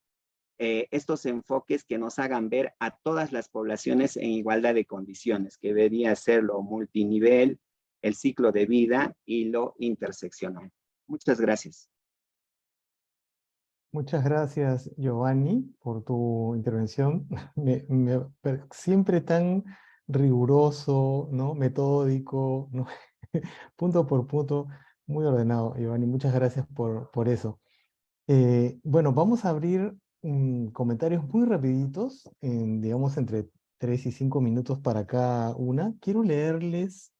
estos enfoques que nos hagan ver a todas las poblaciones en igualdad de condiciones, que debería ser lo multinivel, el ciclo de vida y lo interseccional. Muchas gracias. Muchas gracias, Giovanni, por tu intervención. Siempre tan riguroso, ¿no? Metódico, ¿no? Punto por punto, muy ordenado, Giovanni. Muchas gracias por eso. Bueno, vamos a abrir comentarios muy rapiditos, digamos entre 3 y 5 minutos para cada una. Quiero leerles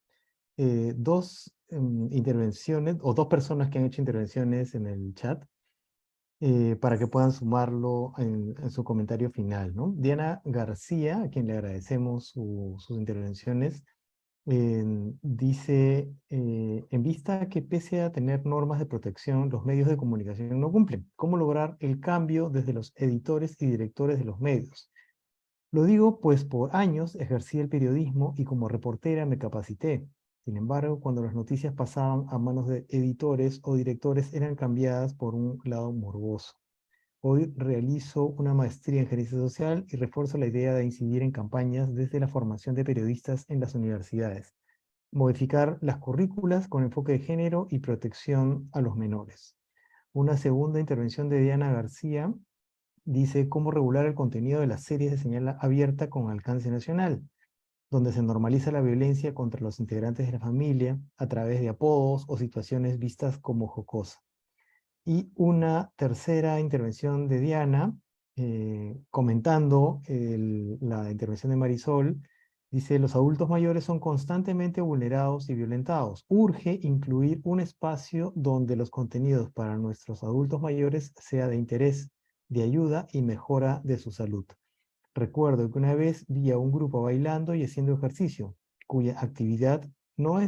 dos intervenciones, o dos personas que han hecho intervenciones en el chat, para que puedan sumarlo en su comentario final, ¿no? Diana García, a quien le agradecemos sus intervenciones, dice, en vista que pese a tener normas de protección, los medios de comunicación no cumplen. ¿Cómo lograr el cambio desde los editores y directores de los medios? Lo digo pues por años ejercí el periodismo y como reportera me capacité. Sin embargo, cuando las noticias pasaban a manos de editores o directores eran cambiadas por un lado morboso. Hoy realizo una maestría en gerencia social y refuerzo la idea de incidir en campañas desde la formación de periodistas en las universidades. Modificar las currículas con enfoque de género y protección a los menores. Una segunda intervención de Diana García dice cómo regular el contenido de las series de señal abierta con alcance nacional, donde se normaliza la violencia contra los integrantes de la familia a través de apodos o situaciones vistas como jocosas. Y una tercera intervención de Diana, comentando la intervención de Marisol, dice, los adultos mayores son constantemente vulnerados y violentados. Urge incluir un espacio donde los contenidos para nuestros adultos mayores sea de interés, de ayuda y mejora de su salud. Recuerdo que una vez vi a un grupo bailando y haciendo ejercicio, cuya actividad no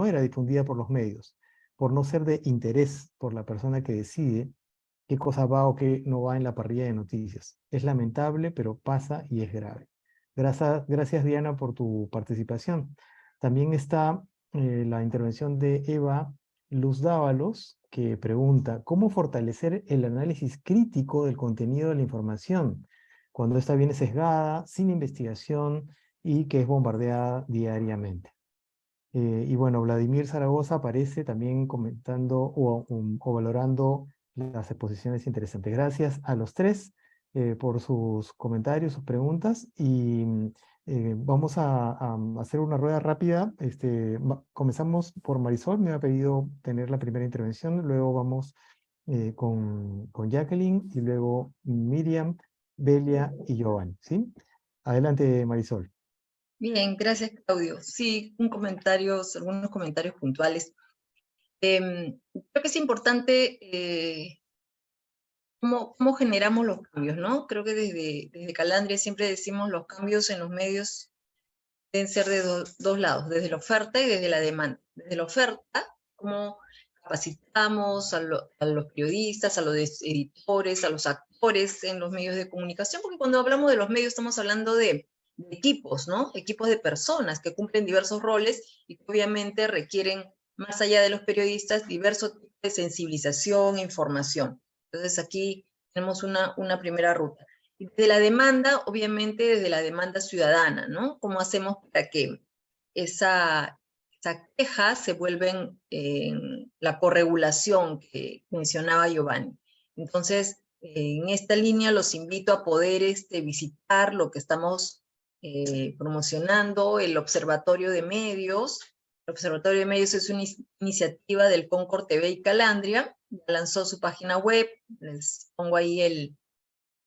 era difundida por los medios, por no ser de interés por la persona que decide qué cosa va o qué no va en la parrilla de noticias. Es lamentable, pero pasa y es grave. Gracias Diana, por tu participación. También está la intervención de Eva Luz Dávalos, que pregunta, ¿cómo fortalecer el análisis crítico del contenido de la información cuando esta viene sesgada, sin investigación y que es bombardeada diariamente? Y bueno, Vladimir Zaragoza aparece también comentando o valorando las exposiciones interesantes. Gracias a los tres por sus comentarios, sus preguntas, y vamos a hacer una rueda rápida. Comenzamos por Marisol, me ha pedido tener la primera intervención, luego vamos con Jacqueline, y luego Miriam, Belia y Giovanni, ¿sí? Adelante, Marisol. Bien, gracias, Claudio. Sí, algunos comentarios puntuales. Creo que es importante cómo generamos los cambios, ¿no? Creo que desde Calandria siempre decimos los cambios en los medios deben ser de dos lados, desde la oferta y desde la demanda. Desde la oferta, cómo capacitamos a los periodistas, a los editores, a los actores en los medios de comunicación, porque cuando hablamos de los medios estamos hablando de equipos, ¿no? Equipos de personas que cumplen diversos roles y que obviamente requieren, más allá de los periodistas, diversos tipos de sensibilización e información. Entonces aquí tenemos una primera ruta. Y desde la demanda, obviamente desde la demanda ciudadana, ¿no? ¿Cómo hacemos para que esa queja se vuelva en la corregulación que mencionaba Giovanni? Entonces, en esta línea los invito a poder visitar lo que estamos promocionando, el Observatorio de Medios. El Observatorio de Medios es una iniciativa del Concord TV y Calandria. Lanzó su página web, les pongo ahí el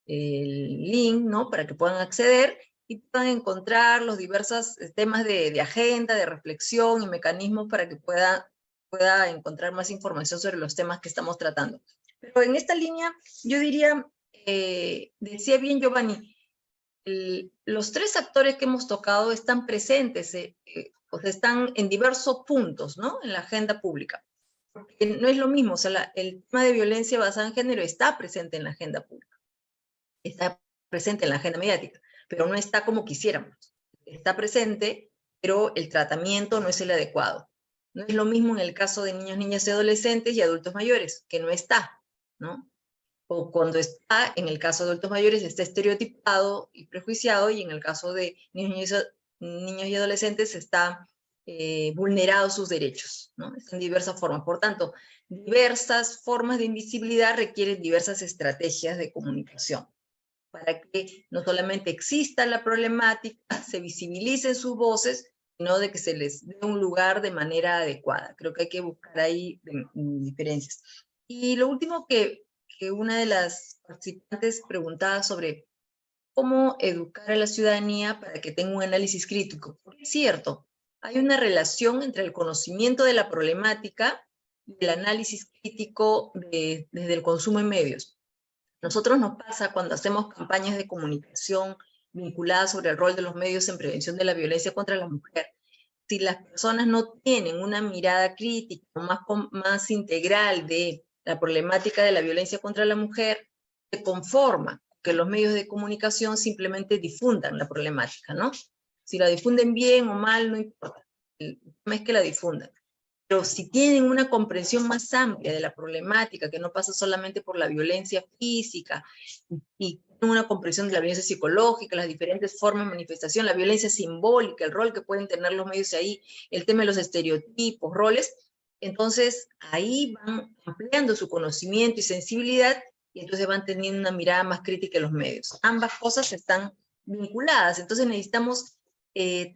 link, ¿no? Para que puedan acceder y puedan encontrar los diversos temas de agenda, de reflexión y mecanismos para que pueda encontrar más información sobre los temas que estamos tratando. Pero en esta línea, yo diría, decía bien Giovanni, los tres actores que hemos tocado están presentes, o sea, están en diversos puntos, ¿no? En la agenda pública. Porque no es lo mismo, o sea, el tema de violencia basada en género está presente en la agenda pública. Está presente en la agenda mediática, pero no está como quisiéramos. Está presente, pero el tratamiento no es el adecuado. No es lo mismo en el caso de niños, niñas y adolescentes y adultos mayores, que no está, ¿no? O cuando está, en el caso de adultos mayores, está estereotipado y prejuiciado, y en el caso de niños y adolescentes está vulnerados sus derechos, ¿no? En diversas formas. Por tanto, diversas formas de invisibilidad requieren diversas estrategias de comunicación para que no solamente exista la problemática, se visibilicen sus voces, sino de que se les dé un lugar de manera adecuada. Creo que hay que buscar ahí diferencias. Y lo último que una de las participantes preguntaba sobre cómo educar a la ciudadanía para que tenga un análisis crítico. Porque es cierto, hay una relación entre el conocimiento de la problemática y el análisis crítico desde el consumo en medios. Nosotros nos pasa cuando hacemos campañas de comunicación vinculadas sobre el rol de los medios en prevención de la violencia contra la mujer. Si las personas no tienen una mirada crítica más integral de la problemática de la violencia contra la mujer, se conforma que los medios de comunicación simplemente difundan la problemática, ¿no? Si la difunden bien o mal, no importa. El tema es que la difundan. Pero si tienen una comprensión más amplia de la problemática, que no pasa solamente por la violencia física, y una comprensión de la violencia psicológica, las diferentes formas de manifestación, la violencia simbólica, el rol que pueden tener los medios ahí, el tema de los estereotipos, roles, entonces ahí van ampliando su conocimiento y sensibilidad, y entonces van teniendo una mirada más crítica de los medios. Ambas cosas están vinculadas, entonces necesitamos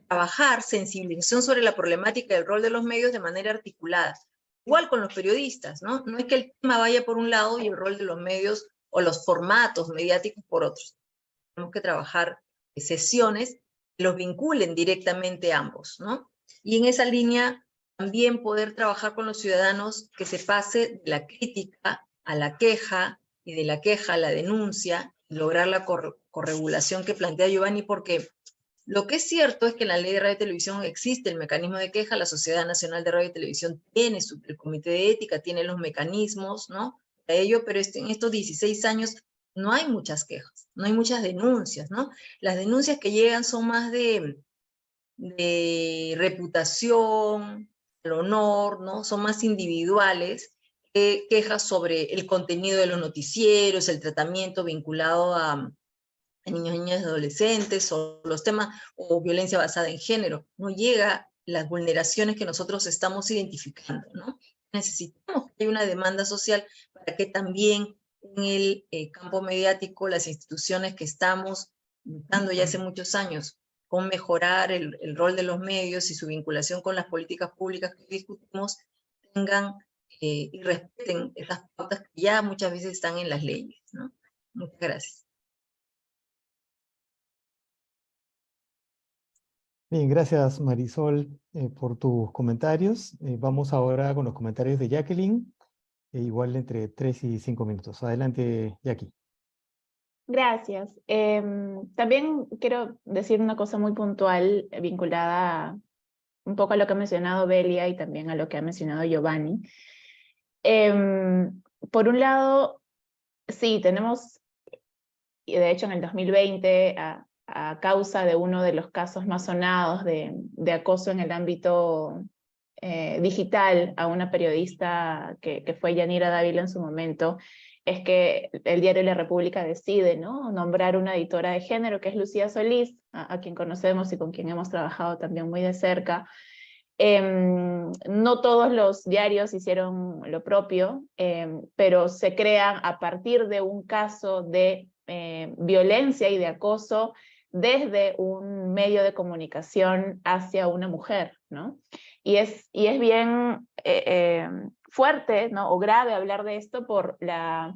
trabajar sensibilización sobre la problemática del rol de los medios de manera articulada. Igual con los periodistas, ¿no? No es que el tema vaya por un lado y el rol de los medios o los formatos mediáticos por otros. Tenemos que trabajar sesiones que los vinculen directamente ambos, ¿no? Y en esa línea también poder trabajar con los ciudadanos que se pase de la crítica a la queja y de la queja a la denuncia, y lograr la corregulación que plantea Giovanni, porque lo que es cierto es que en la Ley de Radio y Televisión existe el mecanismo de queja, la Sociedad Nacional de Radio y Televisión tiene el Comité de Ética, tiene los mecanismos, ¿no? Para ello, pero en estos 16 años no hay muchas quejas, no hay muchas denuncias, ¿no? Las denuncias que llegan son más de reputación, el honor, ¿no? Son más individuales, que quejas sobre el contenido de los noticieros, el tratamiento vinculado a niños, niñas y adolescentes, o los temas, o violencia basada en género. No llega las vulneraciones que nosotros estamos identificando, ¿no? Necesitamos que haya una demanda social para que también en el campo mediático las instituciones que estamos luchando ya hace muchos años con mejorar el rol de los medios y su vinculación con las políticas públicas que discutimos, tengan y respeten esas pautas que ya muchas veces están en las leyes, ¿no? Muchas gracias. Bien, gracias Marisol por tus comentarios. Vamos ahora con los comentarios de Jacqueline, igual entre 3 y 5 minutos. Adelante, Jackie. Gracias. También quiero decir una cosa muy puntual vinculada un poco a lo que ha mencionado Belia y también a lo que ha mencionado Giovanni. Por un lado, sí, tenemos, y de hecho en el 2020, a causa de uno de los casos más sonados de acoso en el ámbito digital a una periodista que fue Yanira Dávila en su momento, es que el diario La República decide, ¿no?, nombrar una editora de género, que es Lucía Solís, a quien conocemos y con quien hemos trabajado también muy de cerca. No todos los diarios hicieron lo propio, pero se crean a partir de un caso de violencia y de acoso desde un medio de comunicación hacia una mujer, ¿no? Y es bien fuerte, ¿no?, o grave hablar de esto por la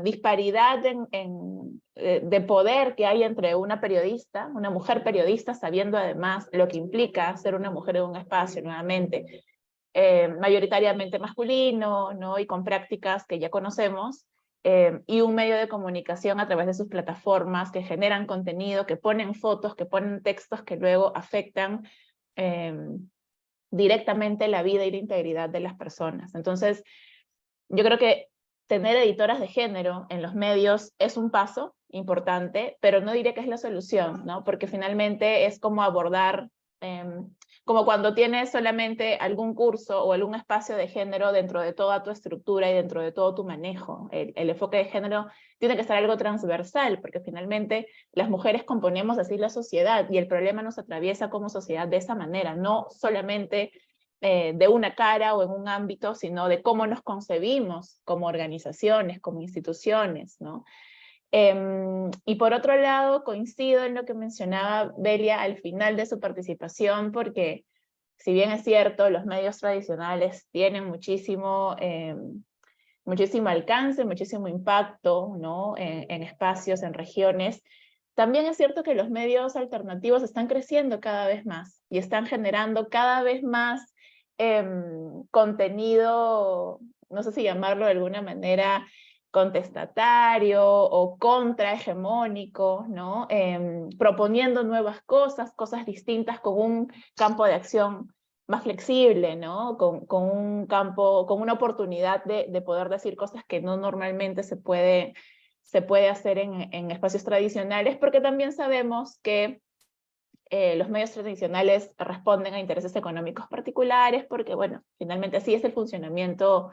disparidad de poder que hay entre una periodista, una mujer periodista, sabiendo además lo que implica ser una mujer en un espacio, nuevamente, mayoritariamente masculino, ¿no?, y con prácticas que ya conocemos, y un medio de comunicación a través de sus plataformas que generan contenido, que ponen fotos, que ponen textos que luego afectan directamente la vida y la integridad de las personas. Entonces, yo creo que tener editoras de género en los medios es un paso importante, pero no diré que es la solución, ¿no? Porque finalmente es como abordar, como cuando tienes solamente algún curso o algún espacio de género dentro de toda tu estructura y dentro de todo tu manejo. El enfoque de género tiene que ser algo transversal, porque finalmente las mujeres componemos así la sociedad y el problema nos atraviesa como sociedad de esa manera, no solamente de una cara o en un ámbito, sino de cómo nos concebimos como organizaciones, como instituciones, ¿no? Y por otro lado, coincido en lo que mencionaba Belia al final de su participación, porque si bien es cierto, los medios tradicionales tienen muchísimo, muchísimo alcance, muchísimo impacto, ¿no? En espacios, en regiones, también es cierto que los medios alternativos están creciendo cada vez más y están generando cada vez más contenido, no sé si llamarlo de alguna manera contestatario o contrahegemónico, ¿no? Proponiendo nuevas cosas, cosas distintas, con un campo de acción más flexible, ¿no? Con un campo, con una oportunidad de poder decir cosas que no normalmente se puede hacer en espacios tradicionales, porque también sabemos que los medios tradicionales responden a intereses económicos particulares, porque, bueno, finalmente así es el funcionamiento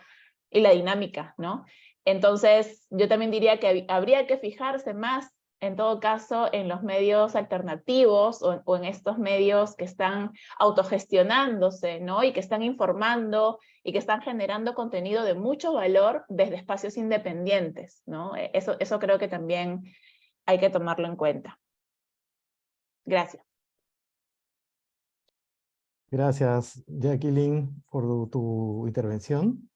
y la dinámica, ¿no? Entonces, yo también diría que habría que fijarse más, en todo caso, en los medios alternativos o en estos medios que están autogestionándose, ¿no? Y que están informando y que están generando contenido de mucho valor desde espacios independientes, ¿no? Eso creo que también hay que tomarlo en cuenta. Gracias. Gracias, Jacqueline, por tu intervención.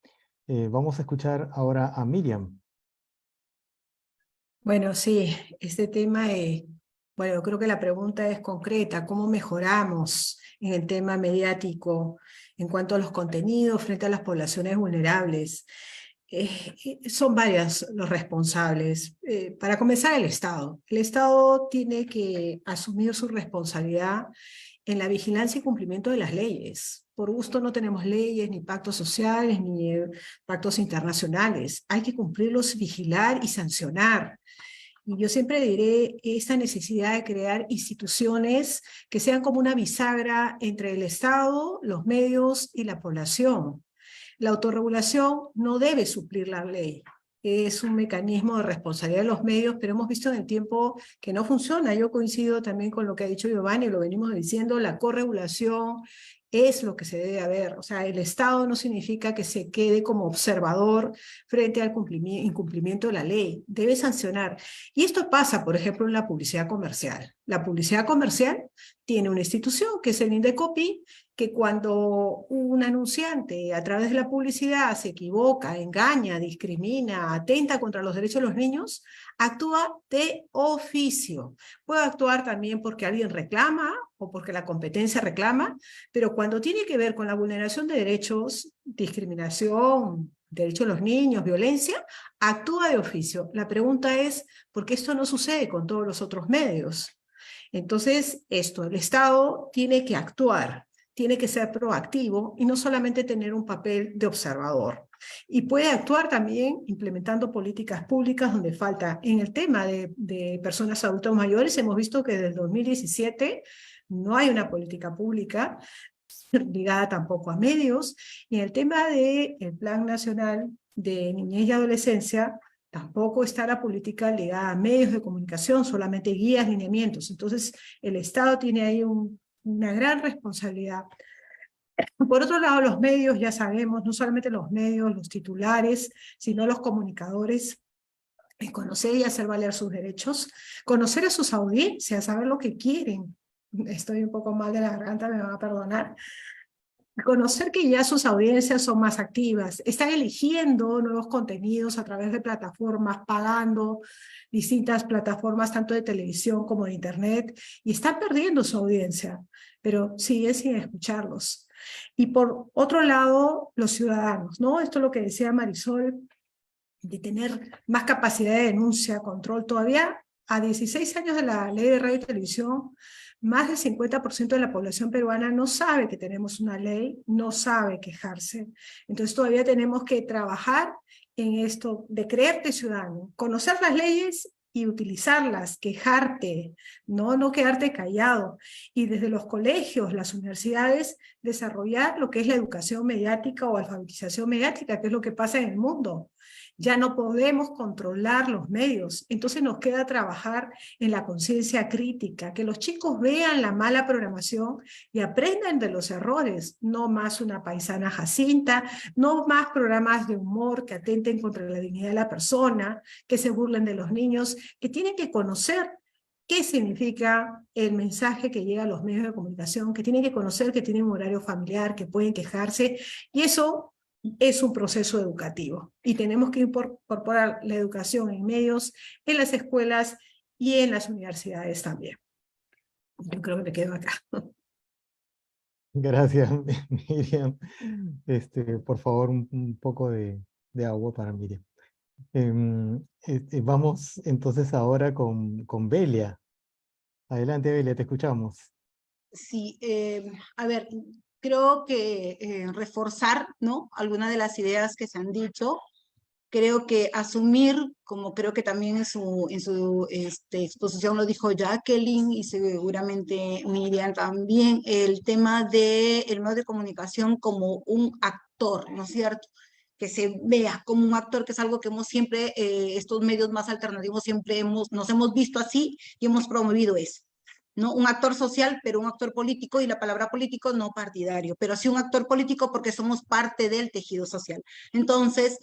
Vamos a escuchar ahora a Miriam. Bueno, sí, este tema, bueno, creo que la pregunta es concreta: ¿cómo mejoramos en el tema mediático en cuanto a los contenidos frente a las poblaciones vulnerables? Son varios los responsables. Para comenzar, el Estado. El Estado tiene que asumir su responsabilidad en la vigilancia y cumplimiento de las leyes. Por gusto no tenemos leyes, ni pactos sociales, ni pactos internacionales. Hay que cumplirlos, vigilar y sancionar. Y yo siempre diré esta necesidad de crear instituciones que sean como una bisagra entre el Estado, los medios y la población. La autorregulación no debe suplir la ley. Es un mecanismo de responsabilidad de los medios, pero hemos visto en el tiempo que no funciona. Yo coincido también con lo que ha dicho Giovanni, lo venimos diciendo, la corregulación es lo que se debe haber. O sea, el Estado no significa que se quede como observador frente al incumplimiento de la ley. Debe sancionar. Y esto pasa, por ejemplo, en la publicidad comercial. La publicidad comercial tiene una institución, que es el INDECOPI, que cuando un anunciante a través de la publicidad se equivoca, engaña, discrimina, atenta contra los derechos de los niños, actúa de oficio. Puede actuar también porque alguien reclama o porque la competencia reclama, pero cuando tiene que ver con la vulneración de derechos, discriminación, derechos de los niños, violencia, actúa de oficio. La pregunta es, ¿por qué esto no sucede con todos los otros medios? Entonces, el Estado tiene que actuar, tiene que ser proactivo y no solamente tener un papel de observador. Y puede actuar también implementando políticas públicas donde falta. En el tema de personas adultas mayores hemos visto que desde el 2017 no hay una política pública ligada tampoco a medios. Y en el tema del Plan Nacional de Niñez y Adolescencia tampoco está la política ligada a medios de comunicación, solamente guías, lineamientos. Entonces el Estado tiene ahí una gran responsabilidad. Por otro lado, los medios, ya sabemos, no solamente los medios, los titulares, sino los comunicadores, conocer y hacer valer sus derechos, conocer a sus audiencias, saber lo que quieren. Estoy un poco mal de la garganta, me van a perdonar. Conocer que ya sus audiencias son más activas, están eligiendo nuevos contenidos a través de plataformas, pagando distintas plataformas, tanto de televisión como de internet, y están perdiendo su audiencia, pero siguen sin escucharlos. Y por otro lado, los ciudadanos, ¿no? Esto es lo que decía Marisol, de tener más capacidad de denuncia, control. Todavía a 16 años de la ley de radio y televisión, más del 50% de la población peruana no sabe que tenemos una ley, no sabe quejarse. Entonces todavía tenemos que trabajar en esto de creerte ciudadano, conocer las leyes y utilizarlas, quejarte, no quedarte callado. Y desde los colegios, las universidades, desarrollar lo que es la educación mediática o alfabetización mediática, que es lo que pasa en el mundo. Ya no podemos controlar los medios, entonces nos queda trabajar en la conciencia crítica, que los chicos vean la mala programación y aprendan de los errores, no más una paisana Jacinta, no más programas de humor que atenten contra la dignidad de la persona, que se burlen de los niños, que tienen que conocer qué significa el mensaje que llega a los medios de comunicación, que tienen que conocer que tienen un horario familiar, que pueden quejarse, y eso es un proceso educativo. Y tenemos que incorporar la educación en medios, en las escuelas y en las universidades también. Yo creo que me quedo acá. Gracias, Miriam. Por favor, un poco de agua para Miriam. Vamos entonces ahora con Belia. Adelante, Belia, te escuchamos. Sí, a ver, creo que reforzar, ¿no?, algunas de las ideas que se han dicho. Creo que asumir, como creo que también en su exposición lo dijo Jacqueline y seguramente Miriam también, el tema del medio de comunicación como un actor, ¿no es cierto? Que se vea como un actor, que es algo que hemos siempre, estos medios más alternativos siempre nos hemos visto así y hemos promovido eso. ¿No? Un actor social, pero un actor político, y la palabra político no partidario, pero sí un actor político porque somos parte del tejido social. Entonces,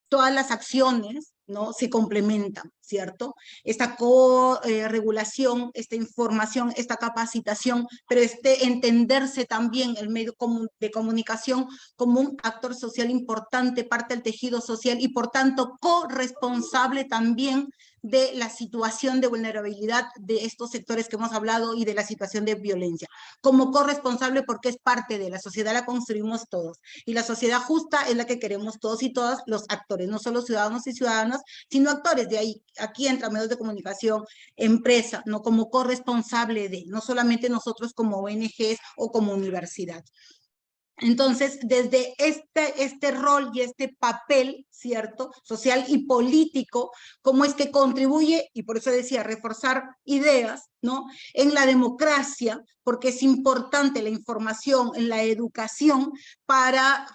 todas las acciones, ¿no?, se complementan, ¿cierto? Esta co-regulación, esta información, esta capacitación, pero entenderse también el medio de comunicación como un actor social importante, parte del tejido social y por tanto corresponsable también de la situación de vulnerabilidad de estos sectores que hemos hablado y de la situación de violencia. Como corresponsable porque es parte de la sociedad, la construimos todos. Y la sociedad justa es la que queremos todos y todas los actores, no solo ciudadanos y ciudadanas, sino actores. De ahí, aquí entran medios de comunicación, empresa, no como corresponsable de, no solamente nosotros como ONGs o como universidad. Entonces, desde este rol y este papel, ¿cierto?, social y político, cómo es que contribuye, y por eso decía, reforzar ideas, ¿no?, en la democracia, porque es importante la información, en la educación, para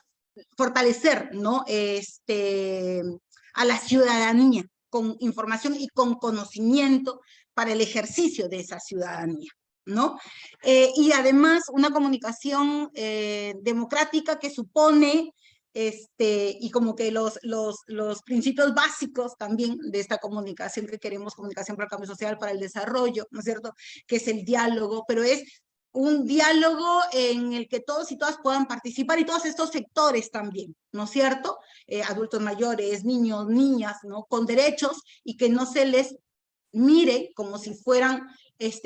fortalecer, ¿no?, a la ciudadanía, con información y con conocimiento para el ejercicio de esa ciudadanía, ¿no? Y además una comunicación democrática que supone, y como que los principios básicos también de esta comunicación que queremos, comunicación para el cambio social, para el desarrollo, ¿no es cierto?, que es el diálogo, pero es un diálogo en el que todos y todas puedan participar y todos estos sectores también, ¿no es cierto? Adultos mayores, niños, niñas, ¿no?, con derechos y que no se les mire como si fueran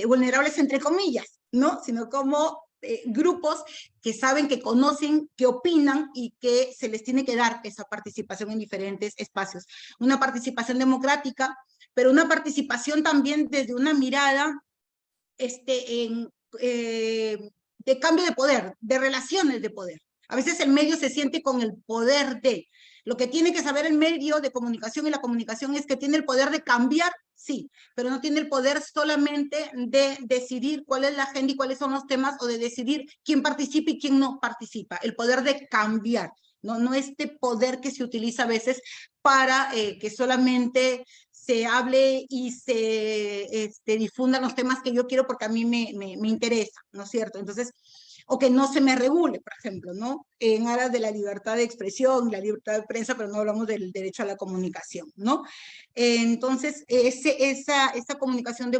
vulnerables entre comillas, ¿no? Sino como grupos que saben, que conocen, que opinan y que se les tiene que dar esa participación en diferentes espacios. Una participación democrática, pero una participación también desde una mirada de cambio de poder, de relaciones de poder. A veces el medio se siente con el poder de. Lo que tiene que saber el medio de comunicación y la comunicación es que tiene el poder de cambiar, sí, pero no tiene el poder solamente de decidir cuál es la agenda y cuáles son los temas, o de decidir quién participa y quién no participa. El poder de cambiar, no este poder que se utiliza a veces para que solamente se hable y se difundan los temas que yo quiero porque a mí me interesa, ¿no es cierto? Entonces, o que no se me regule, por ejemplo, ¿no?, en aras de la libertad de expresión, la libertad de prensa, pero no hablamos del derecho a la comunicación, ¿no? Entonces, esa comunicación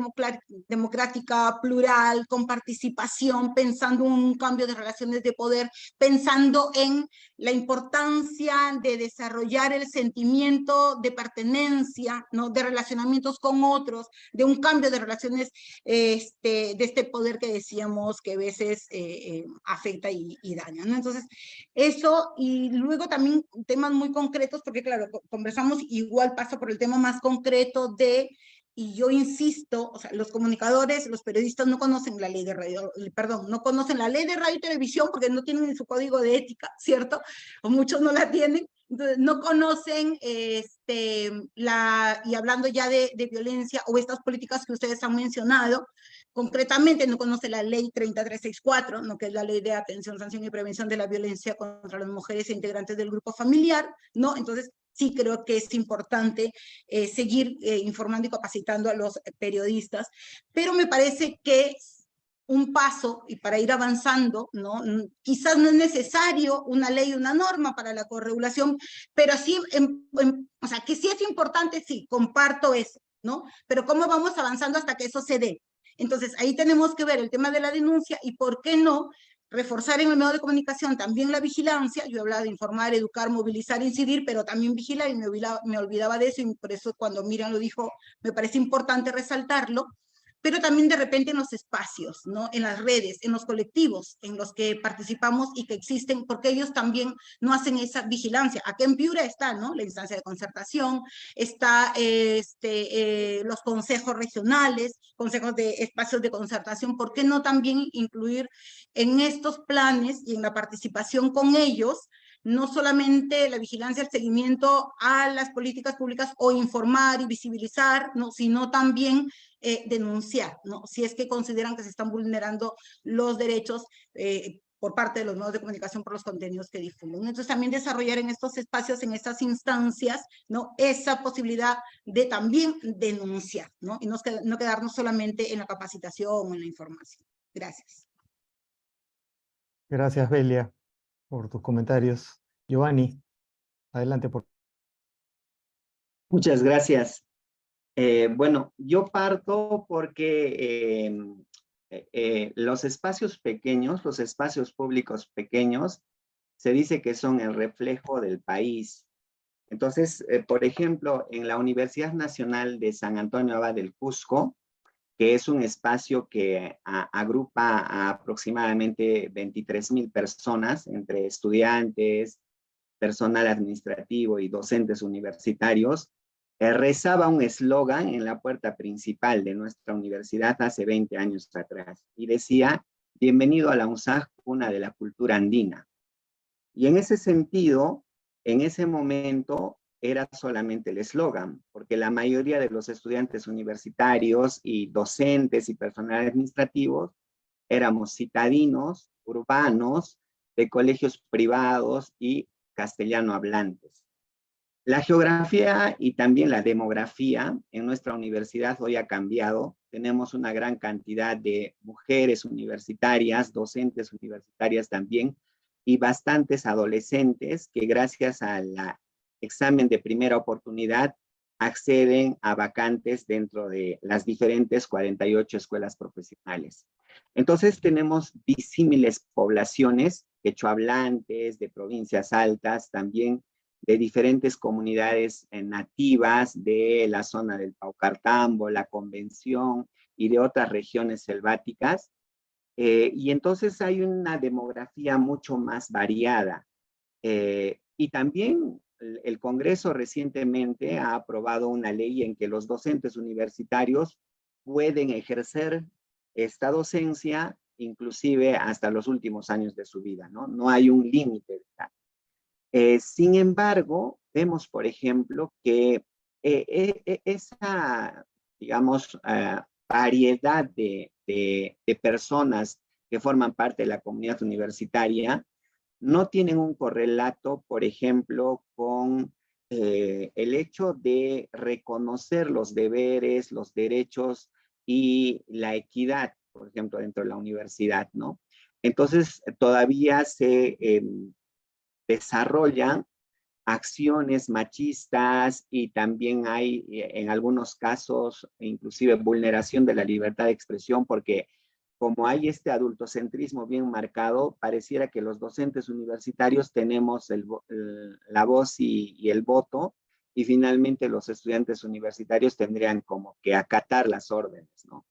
democrática, plural, con participación, pensando en un cambio de relaciones de poder, pensando en la importancia de desarrollar el sentimiento de pertenencia, ¿no?, de relacionamientos con otros, de un cambio de relaciones, de este poder que decíamos que a veces afecta y daña, ¿no? Entonces, eso, y luego también temas muy concretos, porque claro, conversamos, igual paso por el tema más concreto y yo insisto, o sea, los comunicadores, los periodistas no conocen la ley de radio, no conocen la ley de radio y televisión porque no tienen en su código de ética, ¿cierto? O muchos no la tienen, Entonces, no conocen, y hablando ya de violencia o estas políticas que ustedes han mencionado, concretamente no conoce la ley 3364, ¿no? Que es la ley de atención, sanción y prevención de la violencia contra las mujeres e integrantes del grupo familiar, ¿no? Entonces, sí creo que es importante seguir informando y capacitando a los periodistas, pero me parece que un paso y para ir avanzando, ¿no? Quizás no es necesario una ley, una norma para la corregulación, pero sí, o sea, que sí es importante, sí, comparto eso, ¿no? Pero ¿cómo vamos avanzando hasta que eso se dé? Entonces, ahí tenemos que ver el tema de la denuncia y por qué no reforzar en el medio de comunicación también la vigilancia. Yo hablaba de informar, educar, movilizar, incidir, pero también vigilar, y me olvidaba de eso, y por eso cuando Miriam lo dijo, me parece importante resaltarlo, pero también de repente en los espacios, ¿no? En las redes, en los colectivos en los que participamos y que existen, porque ellos también no hacen esa vigilancia. Aquí en Piura está, ¿no? La instancia de concertación, está los consejos regionales, consejos de espacios de concertación. ¿Por qué no también incluir en estos planes y en la participación con ellos no solamente la vigilancia, el seguimiento a las políticas públicas o informar y visibilizar, ¿no? Sino también denunciar, ¿no? Si es que consideran que se están vulnerando los derechos por parte de los medios de comunicación por los contenidos que difunden. Entonces también desarrollar en estos espacios, en estas instancias, ¿no? Esa posibilidad de también denunciar, ¿no? Y no quedarnos solamente en la capacitación o en la información. Gracias. Gracias, Belia, por tus comentarios. Giovanni, adelante. Muchas gracias. Bueno, yo parto porque los espacios pequeños, los espacios públicos pequeños, se dice que son el reflejo del país. Entonces, por ejemplo, en la Universidad Nacional de San Antonio Abad del Cusco, que es un espacio que agrupa a aproximadamente 23,000 personas, entre estudiantes, personal administrativo y docentes universitarios, rezaba un eslogan en la puerta principal de nuestra universidad hace 20 años atrás, y decía: bienvenido a la UNSAG, cuna de la cultura andina. Y en ese sentido, en ese momento, era solamente el eslogan, porque la mayoría de los estudiantes universitarios y docentes y personal administrativo éramos citadinos, urbanos, de colegios privados y castellano hablantes. La geografía y también la demografía en nuestra universidad hoy ha cambiado. Tenemos una gran cantidad de mujeres universitarias, docentes universitarias también, y bastantes adolescentes que gracias al examen de primera oportunidad acceden a vacantes dentro de las diferentes 48 escuelas profesionales. Entonces tenemos disímiles poblaciones, quechohablantes, de provincias altas, también de diferentes comunidades nativas de la zona del Paucartambo, la Convención y de otras regiones selváticas. Y entonces hay una demografía mucho más variada. Y también el Congreso recientemente ha aprobado una ley en que los docentes universitarios pueden ejercer esta docencia inclusive hasta los últimos años de su vida, ¿no? No hay un límite de edad. Sin embargo, vemos, por ejemplo, que esa, digamos, variedad de personas que forman parte de la comunidad universitaria no tienen un correlato, por ejemplo, con el hecho de reconocer los deberes, los derechos y la equidad, por ejemplo, dentro de la universidad, ¿no? Entonces, todavía se desarrollan acciones machistas y también hay, en algunos casos, inclusive vulneración de la libertad de expresión, porque como hay este adultocentrismo bien marcado, pareciera que los docentes universitarios tenemos la voz y el voto, y finalmente los estudiantes universitarios tendrían como que acatar las órdenes, ¿no?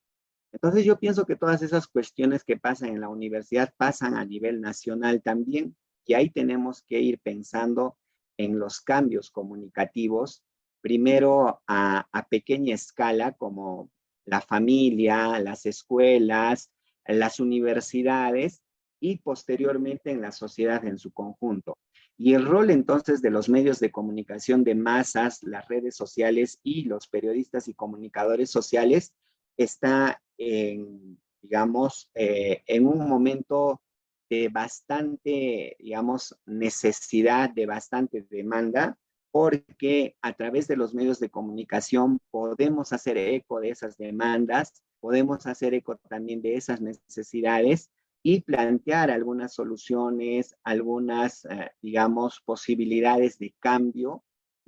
Entonces yo pienso que todas esas cuestiones que pasan en la universidad pasan a nivel nacional también, y ahí tenemos que ir pensando en los cambios comunicativos, primero a pequeña escala, como la familia, las escuelas, las universidades, y posteriormente en la sociedad en su conjunto. Y el rol entonces de los medios de comunicación de masas, las redes sociales y los periodistas y comunicadores sociales está en, digamos, en un momento de bastante, digamos, necesidad, de bastante demanda, porque a través de los medios de comunicación podemos hacer eco de esas demandas, podemos hacer eco también de esas necesidades y plantear algunas soluciones, algunas, digamos, posibilidades de cambio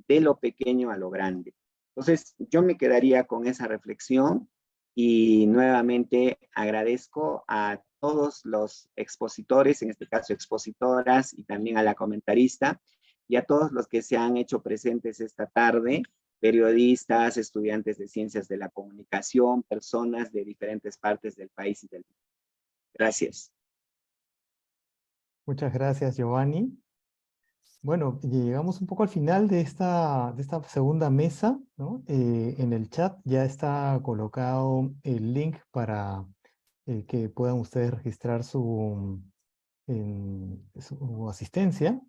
de lo pequeño a lo grande. Entonces, yo me quedaría con esa reflexión y nuevamente agradezco a todos los expositores, en este caso expositoras, y también a la comentarista, y a todos los que se han hecho presentes esta tarde, periodistas, estudiantes de ciencias de la comunicación, personas de diferentes partes del país y del mundo. Gracias. Muchas gracias, Giovanni. Bueno, llegamos un poco al final de esta segunda mesa, ¿no? En el chat ya está colocado el link para que puedan ustedes registrar su asistencia.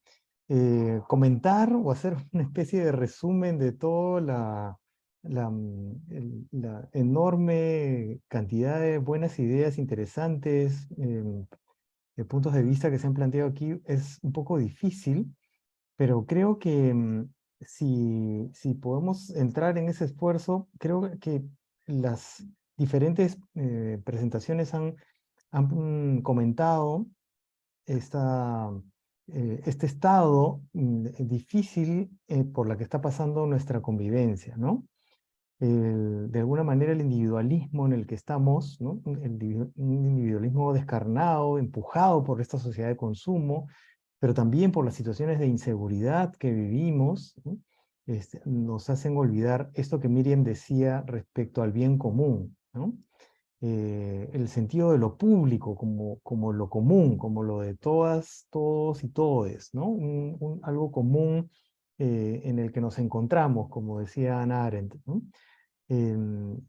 Comentar o hacer una especie de resumen de toda la enorme cantidad de buenas ideas interesantes, de puntos de vista que se han planteado aquí es un poco difícil, pero creo que si podemos entrar en ese esfuerzo, creo que las diferentes presentaciones han comentado este estado difícil por la que está pasando nuestra convivencia, ¿no? De alguna manera el individualismo en el que estamos, ¿no? Un individualismo descarnado, empujado por esta sociedad de consumo, pero también por las situaciones de inseguridad que vivimos, ¿no? Nos hacen olvidar esto que Miriam decía respecto al bien común, ¿no? El sentido de lo público como lo común, como lo de todas, todos y todes, ¿no? Algo común en el que nos encontramos, como decía Hannah Arendt, ¿no?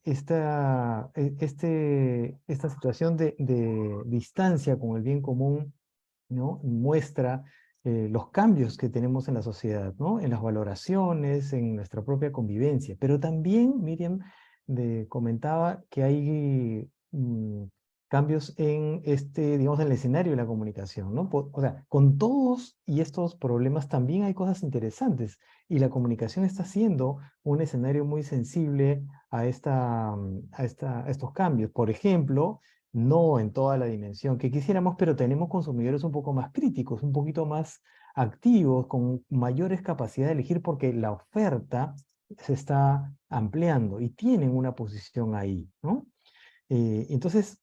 Esta situación de distancia con el bien común, ¿no? Muestra los cambios que tenemos en la sociedad, ¿no? En las valoraciones, en nuestra propia convivencia. Pero también, Miriam comentaba que hay cambios en digamos, en el escenario de la comunicación, ¿no? O sea, con todos y estos problemas también hay cosas interesantes, y la comunicación está siendo un escenario muy sensible a estos cambios. Por ejemplo, no en toda la dimensión que quisiéramos, pero tenemos consumidores un poco más críticos, un poquito más activos, con mayores capacidades de elegir, porque la oferta se está ampliando y tienen una posición ahí, ¿no? Entonces,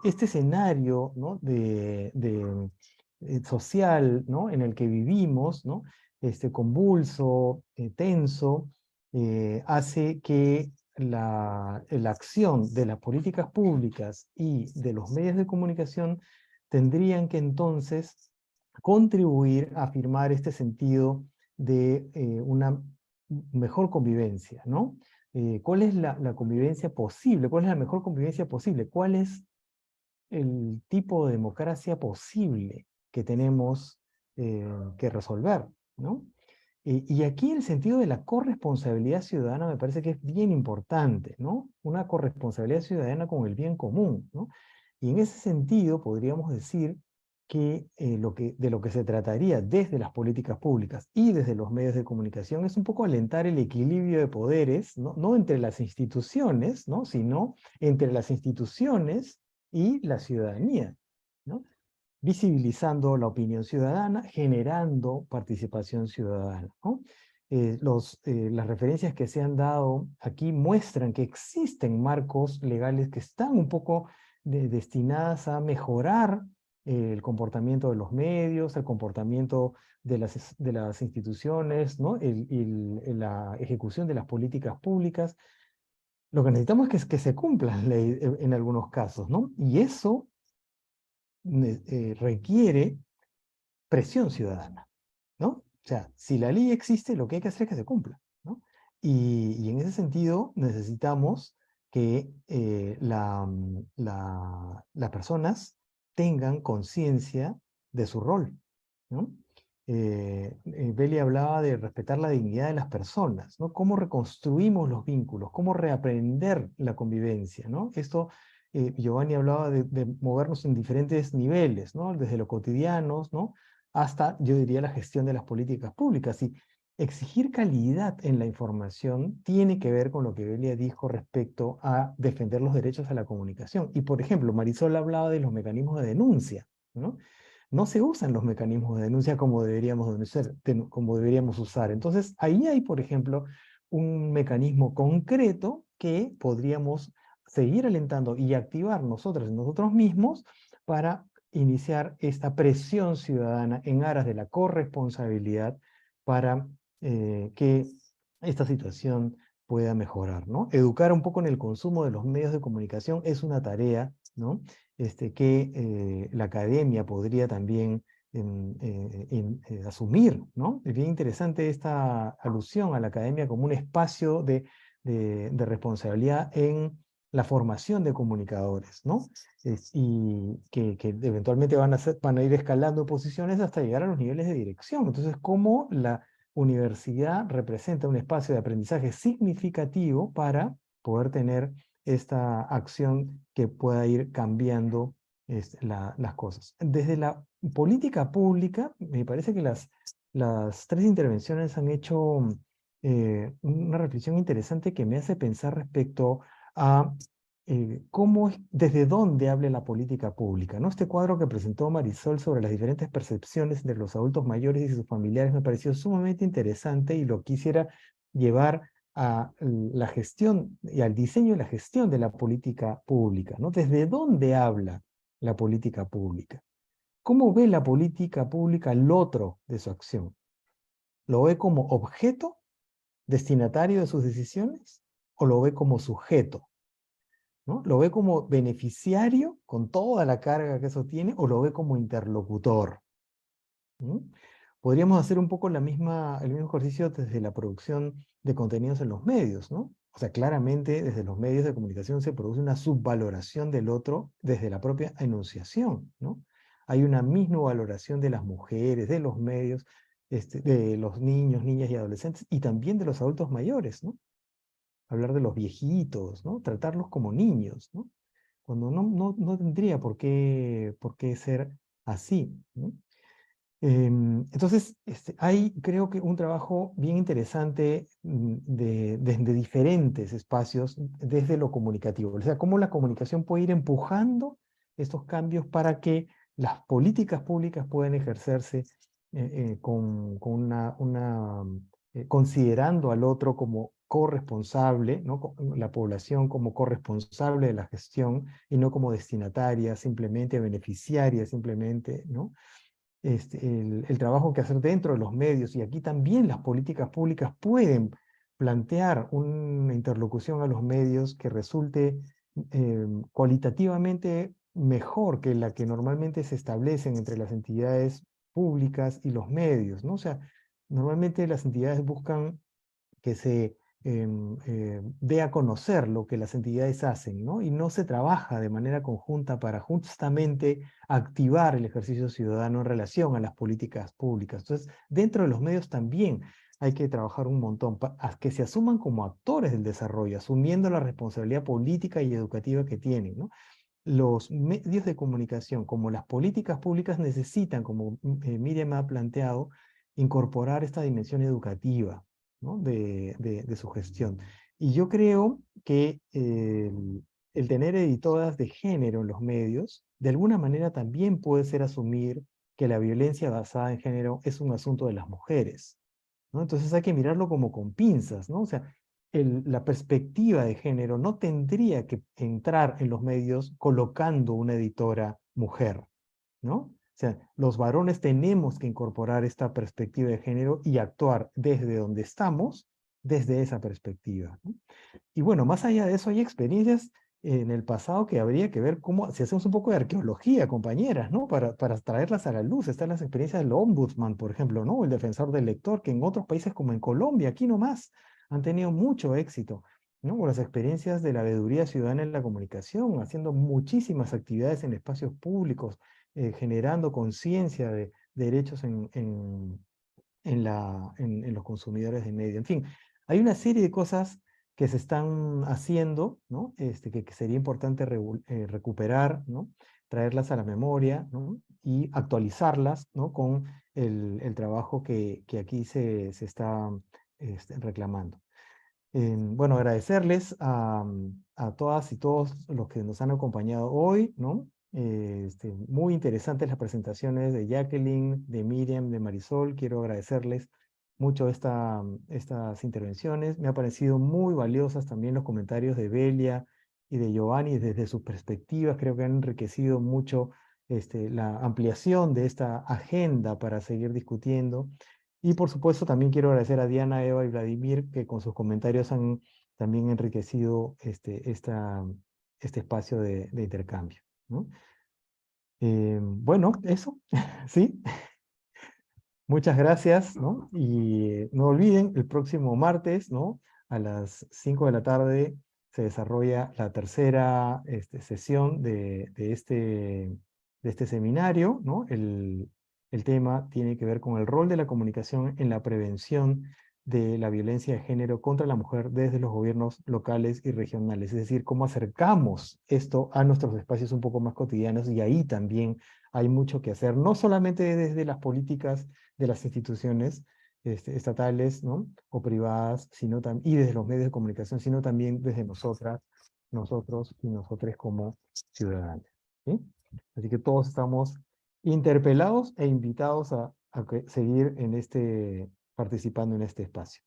este escenario, ¿no? Social, ¿no? En el que vivimos, ¿no? Convulso, tenso, hace que la acción de las políticas públicas y de los medios de comunicación tendrían que entonces contribuir a afirmar este sentido de una mejor convivencia, ¿no? ¿Cuál es la convivencia posible? ¿Cuál es la mejor convivencia posible? ¿Cuál es el tipo de democracia posible que tenemos que resolver, ¿no? Y aquí el sentido de la corresponsabilidad ciudadana me parece que es bien importante, ¿no? Una corresponsabilidad ciudadana con el bien común, ¿no? Y en ese sentido podríamos decir que, de lo que se trataría desde las políticas públicas y desde los medios de comunicación es un poco alentar el equilibrio de poderes, no entre las instituciones, ¿no? Sino entre las instituciones y la ciudadanía, ¿no? Visibilizando la opinión ciudadana, generando participación ciudadana, ¿no? Las referencias que se han dado aquí muestran que existen marcos legales que están un poco destinadas a mejorar el comportamiento de los medios, el comportamiento de las instituciones, ¿no? La ejecución de las políticas públicas. Lo que necesitamos es que se cumplan en algunos casos, ¿no? Y eso requiere presión ciudadana, ¿no? O sea, si la ley existe, lo que hay que hacer es que se cumpla, ¿no? Y en ese sentido necesitamos que las personas tengan conciencia de su rol, ¿no? Beli hablaba de respetar la dignidad de las personas, ¿no? Cómo reconstruimos los vínculos, cómo reaprender la convivencia, ¿no? Esto, Giovanni hablaba de movernos en diferentes niveles, ¿no? Desde lo cotidiano, ¿no? Hasta, yo diría, la gestión de las políticas públicas. Y exigir calidad en la información tiene que ver con lo que Belia dijo respecto a defender los derechos a la comunicación. Y, por ejemplo, Marisol hablaba de los mecanismos de denuncia, ¿no? No se usan los mecanismos de denuncia como deberíamos usar. Entonces, ahí hay, por ejemplo, un mecanismo concreto que podríamos seguir alentando y activar nosotros mismos para iniciar esta presión ciudadana en aras de la corresponsabilidad para que esta situación pueda mejorar, ¿no? Educar un poco en el consumo de los medios de comunicación es una tarea, ¿no? Que la academia podría también asumir, ¿no? Es bien interesante esta alusión a la academia como un espacio de responsabilidad en la formación de comunicadores, ¿no? Y que eventualmente van a ir escalando posiciones hasta llegar a los niveles de dirección. Entonces, ¿cómo la universidad representa un espacio de aprendizaje significativo para poder tener esta acción que pueda ir cambiando las cosas? Desde la política pública, me parece que las tres intervenciones han hecho una reflexión interesante que me hace pensar respecto a desde dónde hable la política pública, ¿no? Este cuadro que presentó Marisol sobre las diferentes percepciones de los adultos mayores y sus familiares me pareció sumamente interesante y lo quisiera llevar a la gestión y al diseño y la gestión de la política pública, ¿no? ¿Desde dónde habla la política pública? ¿Cómo ve la política pública el otro de su acción? ¿Lo ve como objeto, destinatario de sus decisiones, o lo ve como sujeto? ¿No? ¿Lo ve como beneficiario con toda la carga que eso tiene o lo ve como interlocutor? ¿Mm? Podríamos hacer un poco el mismo ejercicio desde la producción de contenidos en los medios, ¿no? O sea, claramente desde los medios de comunicación se produce una subvaloración del otro desde la propia enunciación, ¿no? Hay una misma valoración de las mujeres, de los medios, de los niños, niñas y adolescentes, y también de los adultos mayores, ¿no? Hablar de los viejitos, ¿no? Tratarlos como niños, ¿no? Cuando no tendría por qué ser así, ¿no? Entonces, hay creo que un trabajo bien interesante desde diferentes espacios, desde lo comunicativo. O sea, cómo la comunicación puede ir empujando estos cambios para que las políticas públicas puedan ejercerse considerando al otro como corresponsable, ¿no? La población como corresponsable de la gestión y no como destinataria, simplemente beneficiaria, simplemente, ¿no? El trabajo que hacer dentro de los medios, y aquí también las políticas públicas pueden plantear una interlocución a los medios que resulte cualitativamente mejor que la que normalmente se establecen entre las entidades públicas y los medios, ¿no? O sea, normalmente las entidades buscan que se dé a conocer lo que las entidades hacen, ¿no? Y no se trabaja de manera conjunta para justamente activar el ejercicio ciudadano en relación a las políticas públicas. Entonces, dentro de los medios también hay que trabajar un montón, a que se asuman como actores del desarrollo, asumiendo la responsabilidad política y educativa que tienen, ¿no? Los medios de comunicación, como las políticas públicas, necesitan, como Miriam ha planteado, incorporar esta dimensión educativa, ¿no? de su gestión. Y yo creo que el tener editoras de género en los medios, de alguna manera también puede ser asumir que la violencia basada en género es un asunto de las mujeres, ¿no? Entonces hay que mirarlo como con pinzas, ¿no? O sea, la perspectiva de género no tendría que entrar en los medios colocando una editora mujer, ¿no? O sea, los varones tenemos que incorporar esta perspectiva de género y actuar desde donde estamos, desde esa perspectiva, ¿no? Y bueno, más allá de eso, hay experiencias en el pasado que habría que ver cómo, si hacemos un poco de arqueología, compañeras, ¿no? Para traerlas a la luz. Están las experiencias del ombudsman, por ejemplo, ¿no? O el defensor del lector, que en otros países como en Colombia, aquí nomás, han tenido mucho éxito, ¿no? O las experiencias de la veeduría ciudadana en la comunicación, haciendo muchísimas actividades en espacios públicos, generando conciencia derechos en los consumidores de media. En fin, hay una serie de cosas que se están haciendo, ¿no? Que sería importante recuperar, ¿no? Traerlas a la memoria, ¿no? Y actualizarlas, ¿no? Con el trabajo que aquí se está reclamando. Bueno, agradecerles a todas y todos los que nos han acompañado hoy, ¿no? Muy interesantes las presentaciones de Jacqueline, de Miriam, de Marisol. Quiero agradecerles mucho estas intervenciones. Me ha parecido muy valiosas también los comentarios de Belia y de Giovanni desde sus perspectivas. Creo que han enriquecido mucho la ampliación de esta agenda para seguir discutiendo. Y por supuesto también quiero agradecer a Diana, Eva y Vladimir que con sus comentarios han también enriquecido este espacio de intercambio, ¿no? Bueno, eso, sí. Muchas gracias, ¿no? Y no olviden, el próximo martes, ¿no? A las 5 de la tarde se desarrolla la tercera sesión de este seminario, ¿no? El tema tiene que ver con el rol de la comunicación en la prevención de la violencia de género contra la mujer desde los gobiernos locales y regionales. Es decir, cómo acercamos esto a nuestros espacios un poco más cotidianos, y ahí también hay mucho que hacer, no solamente desde las políticas de las instituciones estatales, ¿no? O privadas, y desde los medios de comunicación, sino también desde nosotras, nosotros y nosotros como ciudadanos, ¿sí? Así que todos estamos interpelados e invitados a seguir participando en este espacio.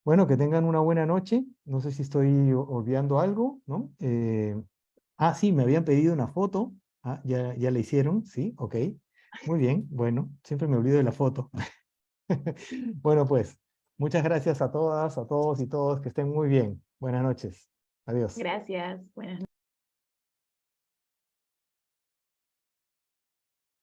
Bueno, que tengan una buena noche. No sé si estoy olvidando algo, ¿no? Sí, me habían pedido una foto. Ya la hicieron, sí, ok. Muy bien, bueno, siempre me olvido de la foto. Bueno, pues, muchas gracias a todas, a todos y todos, que estén muy bien. Buenas noches. Adiós. Gracias. Buenas noches.